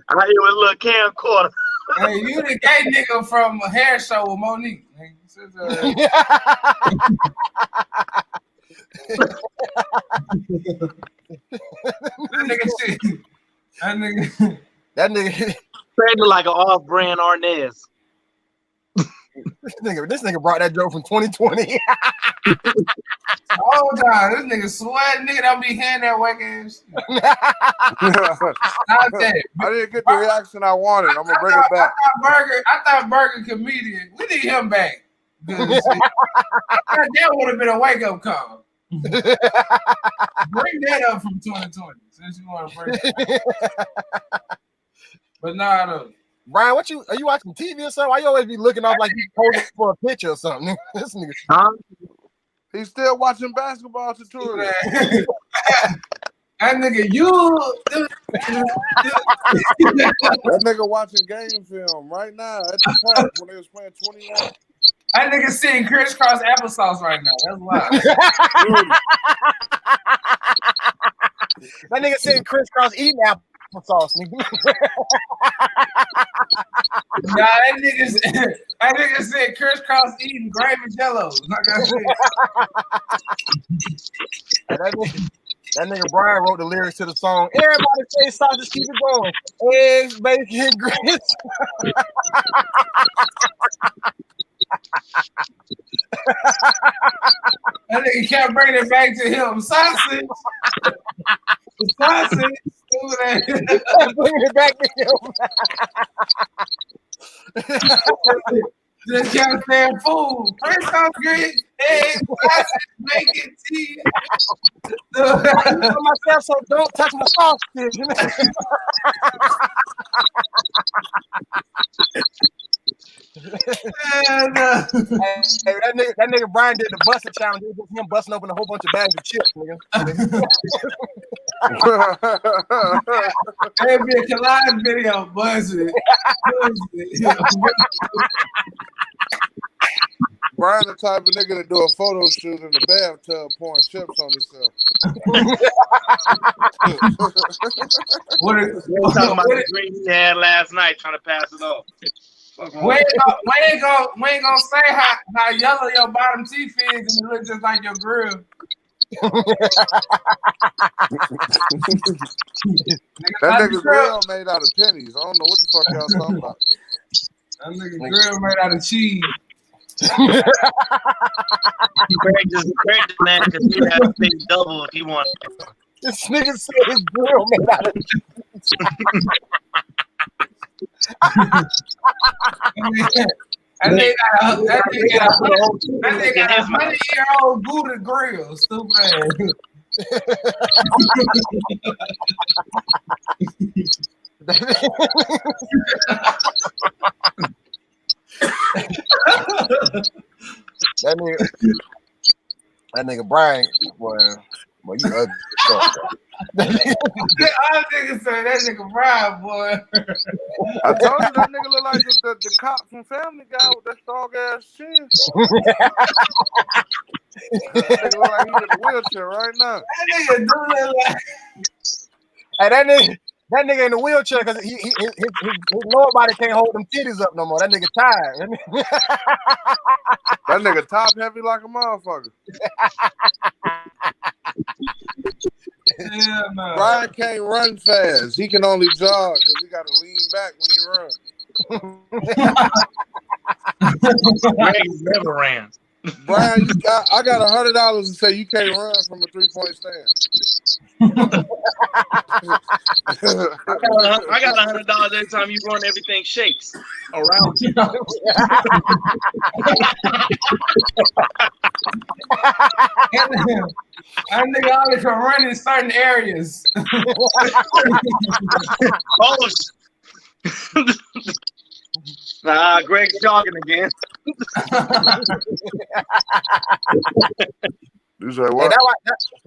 B: hear with a little camcorder.
C: Hey, you the gay nigga from a hair show with Monique.
D: That nigga
B: Craig look like an off-brand Arnaz.
D: This nigga brought that joke from 2020.
C: Oh god, this nigga sweat, nigga don't be handing that whack ass.
E: I didn't get the reaction I wanted. I'm gonna bring it back.
C: I thought Burger comedian. We need him back. That would have been a wake up call. Bring that up from 2020 since you want to bring it. But nah, though.
D: Brian, are you watching TV or something? Why you always be looking off like you posing for a picture or something? This nigga.
E: He's still watching basketball tutorials.
C: Hey, That nigga,
E: That nigga watching game film right now at the park when they was playing 21.
C: That nigga sitting crisscross applesauce right now. That's wild.
D: That nigga sitting crisscross eating applesauce, nigga.
C: Nah, that nigga said crisscross eating gravy jellos.
D: That nigga Brian wrote the lyrics to the song. Everybody say sausage, keep it going. Eggs, bacon, grits.
C: That nigga kept bringing it back to him. Sausage. Sausage.
D: Bringing it back to him.
C: Just kept saying food. Crisscross grits, eggs, sausage, bacon, tea.
D: Myself, so don't touch my sausage. Hey, that nigga Brian did the busting challenge. It was him busting open a whole bunch of bags of chips, nigga.
C: There'd be a collage video buzzing.
E: Brian the type of nigga to do a photo shoot in the bathtub pouring chips on himself.
B: We're talking about the dream he had last night trying to pass it off.
C: We ain't gonna say how yellow your bottom teeth is and it looks just like your grill.
E: That nigga grill made out of pennies. I don't know what the fuck y'all talking about.
C: That nigga grill made out of cheese.
B: Greg just man because he had to pay double if he wanted.
D: This nigga said his grill made out of cheese.
C: That nigga got a 100-year-old Buddha grill, stupid ass.
D: That nigga Brian, boy, you ugly.
C: All niggas say that nigga Brian, boy.
E: I told you that nigga look like the cop from Family Guy with that strong ass chin. That nigga look like he's in a wheelchair right now.
C: That nigga do that like.
D: Hey, that nigga in the wheelchair because his lower body can't hold them titties up no more. That nigga tired.
E: That nigga top heavy like a motherfucker.
C: Yeah, man.
E: Brian can't run fast. He can only jog because he got to lean back when he runs.
B: Greg never ran.
E: Brian, I got $100 and say you can't run from a 3-point stand.
B: I got $100 every time you run. Everything shakes around you.
C: That nigga only can run in certain areas.
B: Oh, Greg's jogging again.
E: You say what?
D: Hey,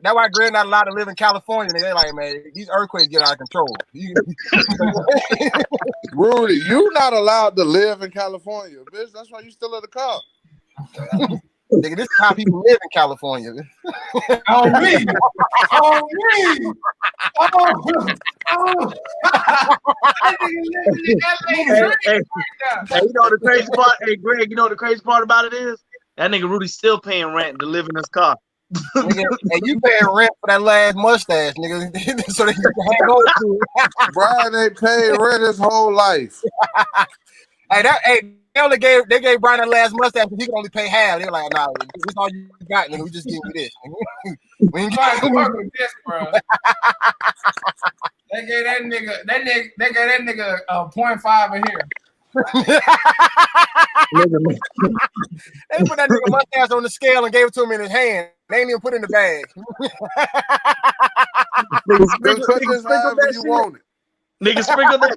D: that's why Greg not allowed to live in California. They like, man, these earthquakes get out of control.
E: Rudy, you not allowed to live in California, bitch. That's why you still in the car.
D: Nigga, this is how people live in California.
C: On me. On me.
B: Hey, you know the crazy part? Hey, Greg, you know the crazy part about it is? That nigga Rudy's still paying rent to live in his car.
D: Nigga, hey, you paying rent for that last mustache, nigga, so that you can hang on to it.
E: Brian ain't paid rent his whole life.
D: They gave Brian that last mustache, but he can only pay half. They were like, nah, this is all you got, nigga. We just give you this. We ain't trying to work with this, bro.
C: They gave that nigga 0.5 in here.
D: They put that nigga mustache on the scale and gave it to him in his hand. They ain't even put it in the bag.
E: Just put this however you want it.
B: Nigga sprinkle that.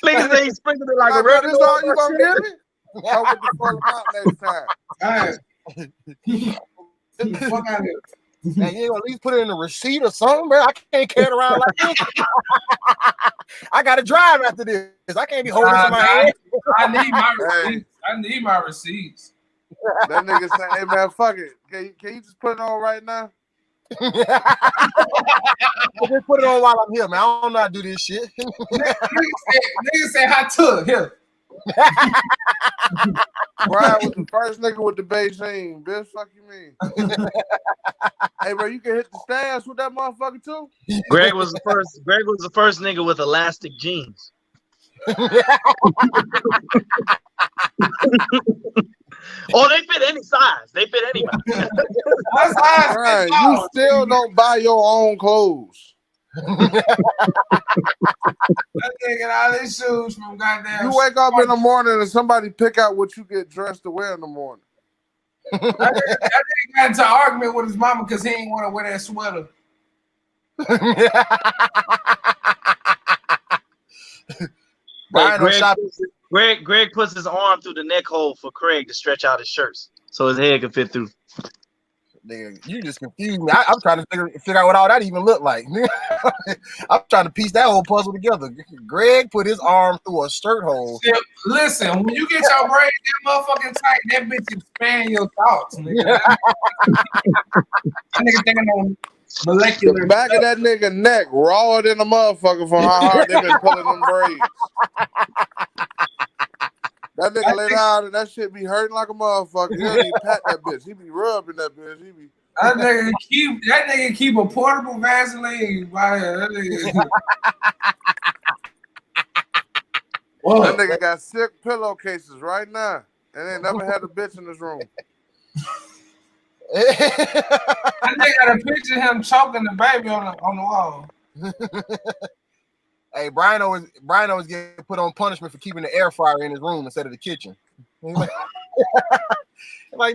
B: Niggas ain't sprinkled it like a regular.
E: This all you gonna give me? Come with the fuck out next time.
C: All right. Get the fuck out of here.
D: Man, you ain't gonna at least put it in a receipt or something, bro. I can't carry it around like this. I gotta drive after this. I can't be holding this in my hand.
C: I need my receipts. I need my receipts.
E: That nigga say, "Hey man, fuck it. Can you just put it on right now?"
D: Just put it on while I'm here, man. I don't know how to do this shit.
C: Nigga say I took here.
E: Brian was the first nigga with the Beijing. Bitch, fuck you mean? Hey, bro, you can hit the stands with that motherfucker too.
B: Greg was the first nigga with elastic jeans. Oh, they fit any size. They fit anybody.
E: Brian, you still don't buy your own clothes.
C: I'm taking all these shoes from goddamn.
E: You wake up in the morning and somebody pick out what you get dressed to wear in the morning.
C: I think got into an argument with his mama because he didn't want to wear that sweater.
B: Greg puts his arm through the neck hole for Craig to stretch out his shirts so his head can fit through.
D: Nigga, you just confused me. I'm trying to figure out what all that even looked like. I'm trying to piece that whole puzzle together. Greg put his arm through a shirt hole.
C: Listen, when you get your brain that motherfucking tight, that bitch expand your thoughts, nigga. That nigga thinking on molecular.
E: The back of that nigga neck rawer than a motherfucker from how hard they been pulling them braids. That nigga lay down and that shit be hurting like a motherfucker. He don't even pat that bitch. He be rubbing that bitch.
C: That nigga keep a portable Vaseline by here. That
E: nigga got 6 pillowcases right now, and they never had a bitch in this room.
C: That nigga got a picture of him choking the baby on the wall.
D: Hey, Brian always get put on punishment for keeping the air fryer in his room instead of the kitchen. Like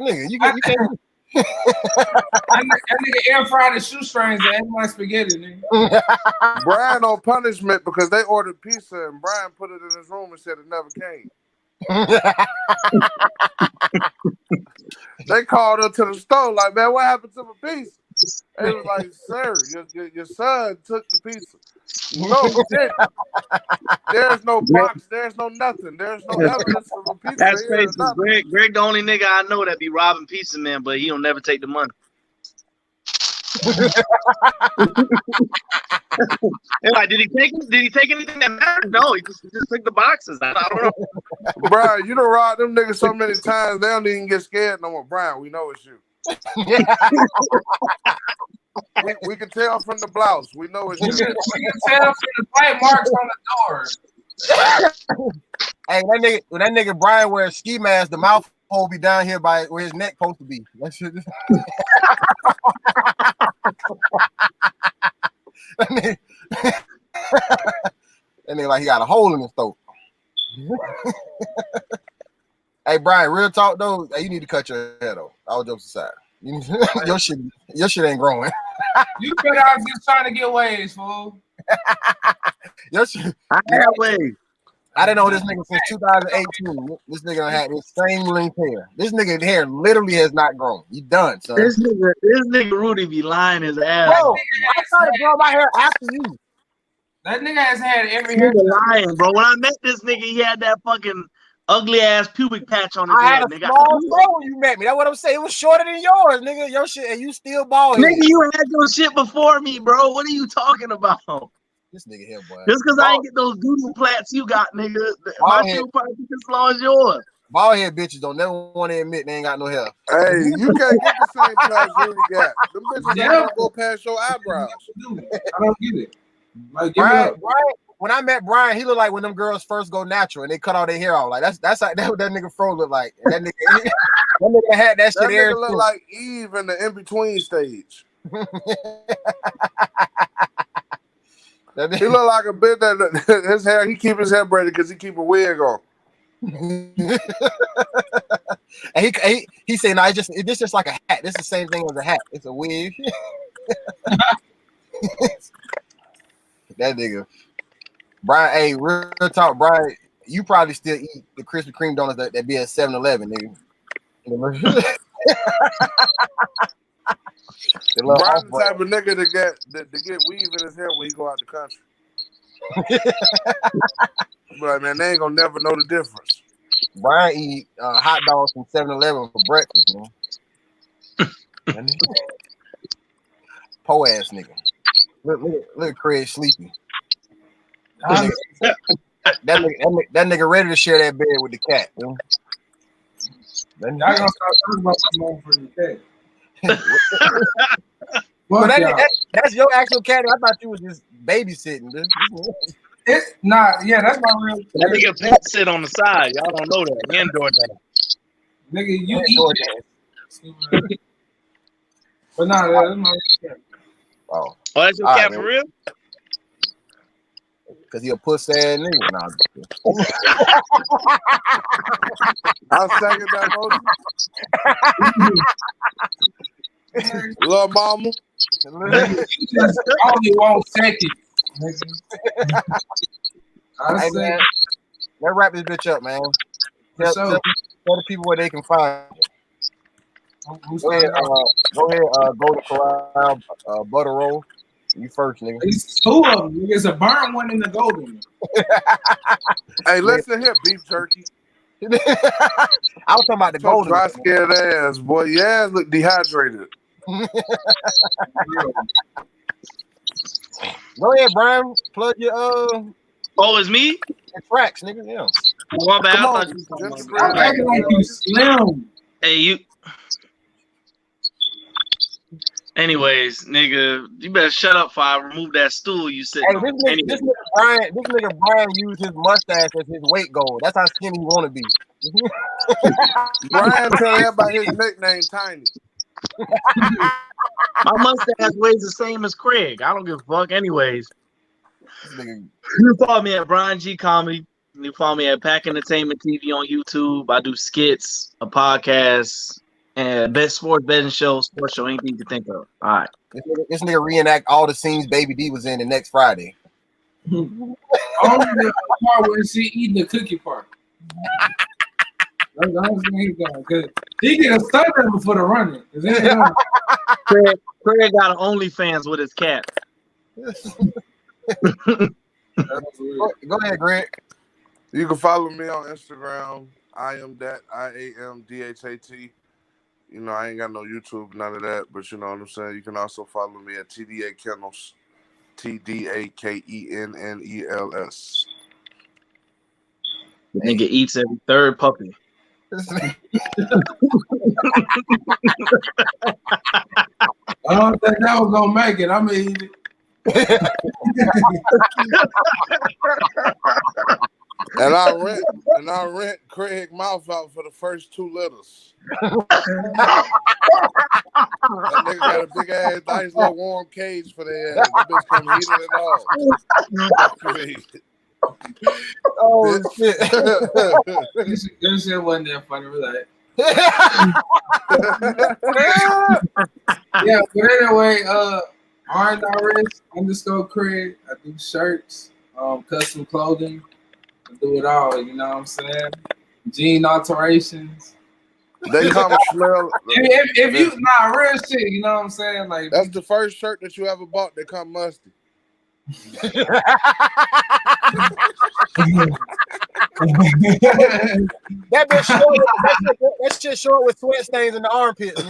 D: nigga, you can't.
C: That nigga air fried the shoestrings and ate my spaghetti, nigga.
E: Brian on punishment because they ordered pizza and Brian put it in his room and said it never came. They called up to the store like, man, what happened to my pizza? And it was like, sir, your son took the pizza. No, he didn't. There's no box. There's no nothing. There's no evidence of a pizza.
B: That's crazy. Greg, the only nigga I know that be robbing pizza man, but he don't never take the money. Like, did he take anything that mattered? No, he just took the boxes. I don't know.
E: Brian, you done robbed them niggas so many times they don't even get scared no more. Brian, we know it's you. we can tell from the blouse. We know it's you.
C: We can tell from the bite marks on the door.
D: Hey, when that nigga Brian wears ski mask, the mouth hole be down here by where his neck supposed to be. That shit. That nigga like he got a hole in his throat. Hey Brian, real talk though, hey, you need to cut your hair though. All jokes aside, your shit ain't growing.
C: You better out just trying to get waves, fool.
D: Your shit.
B: I have waves.
D: I didn't know this nigga since 2018. This nigga done had this same length hair. This nigga hair literally has not grown. You done, son.
B: This nigga Rudy be lying his ass.
D: Bro, I started growing my hair after you.
C: That nigga has had every hair.
B: Lying, bro. When I met this nigga, he had that fucking ugly ass pubic patch on his
D: I
B: head,
D: had a
B: nigga.
D: small throw when you met me. That's what I'm saying. It was shorter than yours, nigga. Your shit, and you still bald head.
B: Nigga, you had your shit before me, bro. What are you talking about?
D: This nigga here, boy.
B: Just because I ain't get those doodle plats you got, nigga. My shit probably as long as yours.
D: Bald head bitches don't never want to admit they ain't got no hair.
E: Hey, you can't get the same plats Rudy got. Them bitches ain't gonna go past your eyebrows.
C: I don't get it. Like,
D: Brian, when I met Brian, he looked like when them girls first go natural and they cut all their hair off. Like that's what that nigga Fro looked like. And that nigga had that shit.
E: That nigga look like Eve in the in between stage. He look like a bit that his hair. He keep his hair braided because he keep a wig on.
D: And he said, "No, it's just like a hat. This is the same thing as a hat. It's a wig." That nigga, Brian. Hey, real talk, Brian. You probably still eat the Krispy Kreme donuts that be at 7-Eleven, nigga.
E: Brian the type of nigga to get weave in his hair when he go out the country. But man, they ain't gonna never know the difference.
D: Brian eat hot dogs from 7-Eleven for breakfast, man. Po ass nigga. Look at Craig sleepy. That nigga ready to share that bed with the cat. You know?
C: Y'all gonna start talking about my mom for the cat.
D: Well, that's your actual cat. I thought you was just babysitting, dude.
C: It's not. Yeah, that's my real.
B: That nigga pet sit on the side. Y'all don't know that. Indoor that.
C: Nigga, you eat. But nah, that's my cat.
D: Oh,
B: that's your cat for real?
D: Cause he a pussy ass nigga. Nah,
E: I'll second that motion. Love mama.
C: You just only 1 second.
D: Hey, man, let's wrap this bitch up, man. Tell the people where they can find you. Go ahead, go to Corral Butter Roll. You first, nigga.
C: It's 2 of them. There's a burn one and a golden one.
E: Hey, listen here, beef jerky.
D: I was talking about the golden.
E: Dry scared ass, boy. Your ass look dehydrated.
D: Go ahead, Brian. Plug your
B: Oh, it's me?
D: your tracks, nigga. Yeah.
B: Oh, my bad.
E: Come
B: I
E: on,
B: thought you were
E: just
B: talking about
C: I'm acting like you slim.
B: Hey, you. Anyways, nigga, you better shut up before I remove that stool you sitting
D: Hey,
B: on.
D: this nigga Brian used his mustache as his weight goal. That's how skinny he want to be.
E: Brian tell everybody his nickname Tiny.
B: My mustache weighs the same as Craig. I don't give a fuck. Anyways,
D: Nigga,
B: you follow me at Brian G Comedy. You follow me at Pack Entertainment TV on YouTube. I do skits, a podcast, and best sports betting show, sports show, anything you can think of. All right.
D: this nigga reenact all the scenes Baby D was in the next Friday.
C: Only the part where she eating the cookie part. That's the only thing he got. Cause he get a stunt double for the running.
B: Craig got an OnlyFans with his cat.
D: Go ahead, Greg.
E: You can follow me on Instagram. I am DHAT. You know, I ain't got no YouTube, none of that, but you know what I'm saying? You can also follow me at TDA Kennels, TDAKENNELS.
B: The nigga eats every third puppy.
C: I don't think that was gonna make it. I mean,
E: And I rent Craig mouth out for the first 2 litters. That nigga got a big ass, nice little warm cage for their ass. The bitch come heated it all.
D: Oh shit!
C: that shit wasn't that funny. Relax. Yeah, but anyway, R&RS_Craig. I do shirts, custom clothing. I do it all, you know what I'm saying? Jean alterations.
E: They come smell.
C: If you real shit, you know what I'm saying? Like
E: That's the first shirt that you ever bought that come musty.
D: That bitch short. That shit short with sweat stains in the armpits.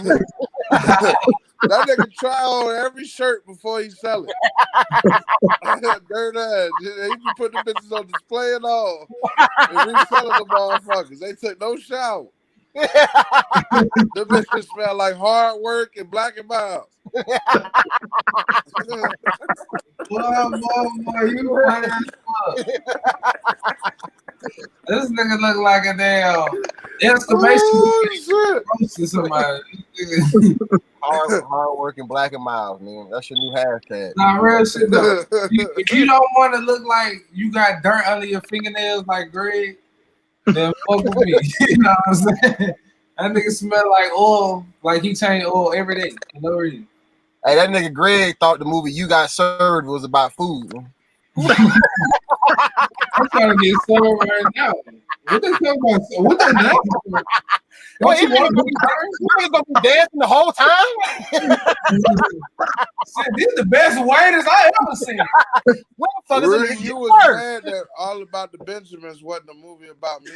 E: That nigga try on every shirt before he sell it. Dirt ass. He can put the bitches on display and all. And reselling the motherfuckers. They took no shower. The bitches smell like hard work and Black and Miles.
C: Boy, you this nigga look like a damn exclamation to somebody.
D: Hard working Black and Miles, man. That's your new hashtag.
C: Nah, real shit though. If you don't want to look like you got dirt under your fingernails like Greg, then fuck with me. You know what I'm saying? That nigga smell like oil, like he changed oil every day for no reason.
D: Hey, that nigga Greg thought the movie You Got Served was about food.
C: I'm trying to get served right now. What they talking about? What they doing?
D: Well, you niggas gonna be dancing the whole time?
C: This is the best waiters I ever seen.
E: Rudy, you was mad that All About the Benjamins wasn't a movie about men.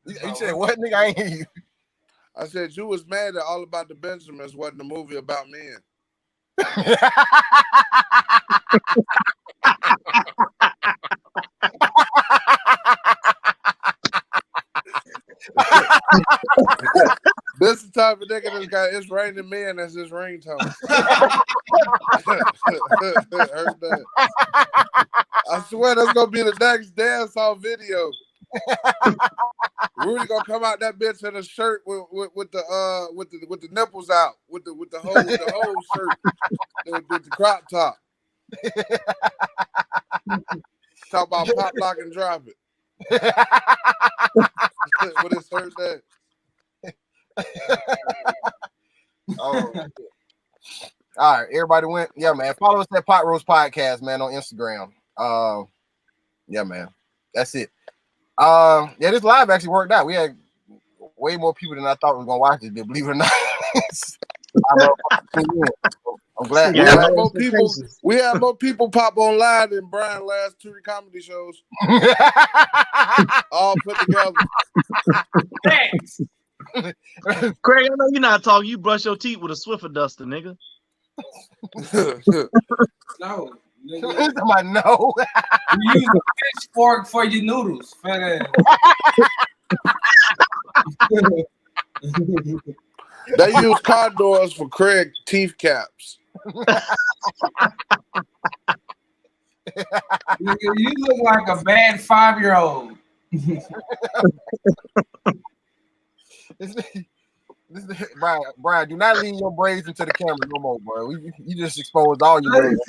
D: You said what, nigga? I ain't hear you.
E: I said you was mad that All About the Benjamins wasn't a movie about men. This is the type of nigga that's got It's Raining Men as his ringtone. Heard that. I swear that's gonna be the next dance off video. Rudy gonna come out that bitch in a shirt with the nipples out, with the whole shirt, with the crop top. Talk about pop, lock, and drop it. What is heard that?
D: Oh, all right, everybody went. Yeah, man. Follow us at Pot Roast Podcast, man, on Instagram. Yeah, man. That's it. Yeah, this live actually worked out. We had way more people than I thought was gonna watch it. Believe it or not. I'm glad.
E: We had more people pop online than Brian's last 2 comedy shows. All put together.
C: Thanks.
B: Craig, I know you're not talking. You brush your teeth with a Swiffer duster, nigga.
C: No.
D: Nigga. No.
C: You use a pitchfork for your noodles. Fat ass.
E: They use car doors for Craig teeth caps.
C: Nigga, you look like a bad 5-year-old.
D: Brian, do not lean your braids into the camera no more, bro. You just exposed all your braids.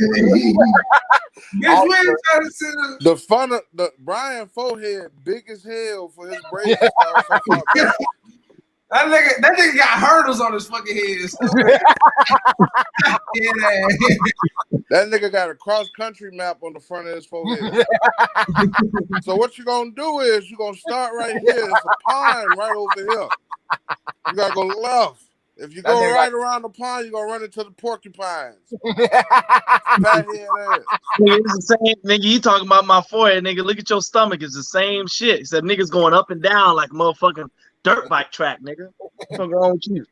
E: The Brian forehead big as hell for his braids.
C: That nigga got hurdles on his fucking head.
E: That nigga got a cross-country map on the front of his forehead. So what you gonna do is you gonna start right here. There's a pond right over here. You gotta go left. If you go right around the pond, you're gonna run into the porcupines. Fat head ass.
B: It's the same, nigga. You talking about my forehead, nigga. Look at your stomach. It's the same shit. Except niggas going up and down like a motherfucking dirt bike track, nigga. What's wrong with you?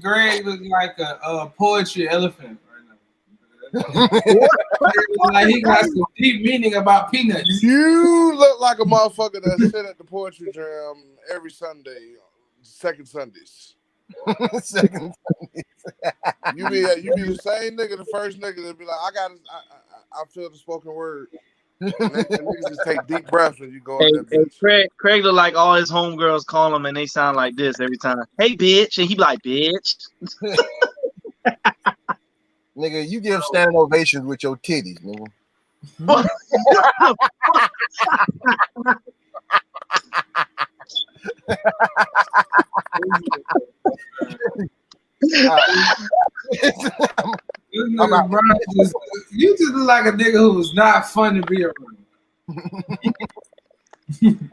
C: Greg looks like a poetry elephant right now. Like he got some deep meaning about peanuts.
E: You look like a motherfucker that sit at the poetry jam every Sunday, second Sundays.
D: Second Sundays.
E: You be the same nigga, the first nigga that be like, I feel the spoken word. Niggas just take deep breaths when you go in that bitch.
B: Craig look like all his homegirls call him and they sound like this every time. Hey, bitch. And he be like, bitch.
D: Nigga, you give standing ovations with your titties, nigga.
C: You just look like a nigga who was not fun to be around.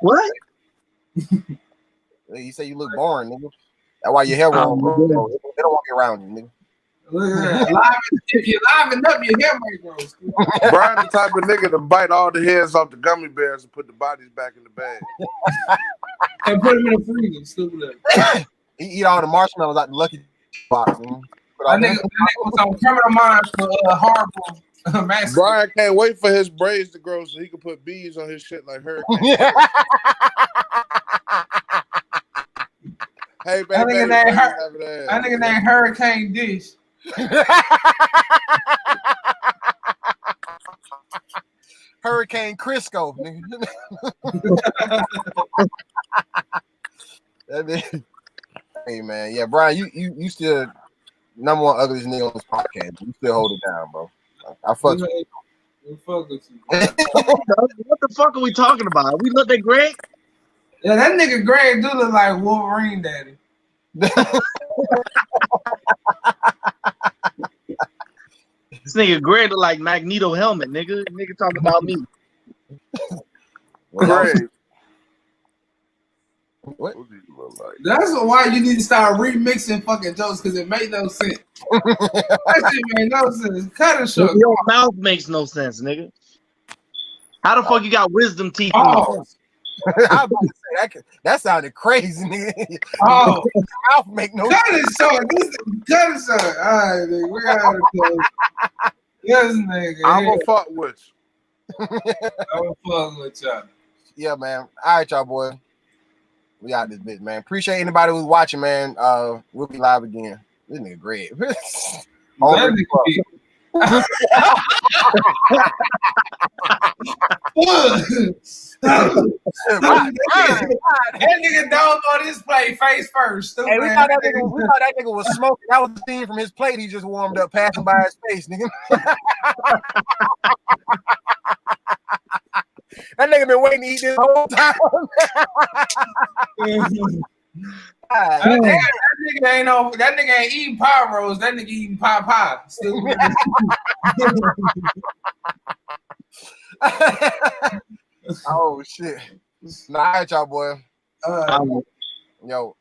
B: What?
D: You say you look boring, nigga. That's why your hair won't grow. They don't want you around you, nigga.
C: If you liven up, your hair might grow.
E: Brian the type of nigga to bite all the heads off the gummy bears and put the bodies back in the bag.
C: And put them in the freezer. Stupid.
D: He eat all the marshmallows out the Lucky box.
C: I nigga was on Criminal Minds for horrible massacre.
E: Brian can't wait for his braids to grow so he can put bees on his shit like Hurricane. Hey, baby,
C: that nigga named Hurricane Dish.
D: Hurricane Crisco, nigga. Hey man, yeah, Brian, you still number one ugliest nigga on this podcast. You still hold it down, bro. I fuck with you.
C: Fuck with you.
B: What the fuck are we talking about? We looked at Greg.
C: Yeah, that nigga Greg do look like Wolverine daddy.
B: This nigga Greg look like Magneto helmet, nigga. Nigga talking about me.
E: Greg.
D: What?
C: That's why you need to start remixing fucking jokes because it made no sense. That shit made no sense. Cut it short.
B: Your mouth makes no sense, nigga. How the fuck you got wisdom teeth?
C: Oh.
D: I was about to say that sounded crazy, nigga.
C: Oh,
D: mouth make no
C: cut
D: sense.
C: it short. Cut it short. All right, nigga. We gotta close. Yes, nigga.
E: I'm gonna fuck with you.
C: I'm gonna fuck with y'all.
D: Yeah, man. All right, y'all, boy. We out this bitch, man. Appreciate anybody who's watching, man. We'll be live again. This nigga great.
C: That nigga don't on his plate face first.
D: Hey, we thought that nigga was smoking. That was the scene from his plate. He just warmed up, passing by his face, nigga. That nigga been waiting to eat this whole time.
C: That nigga ain't eating pie rolls. That nigga eating pie.
D: Oh shit! Nah, all right, y'all, boy. Yo.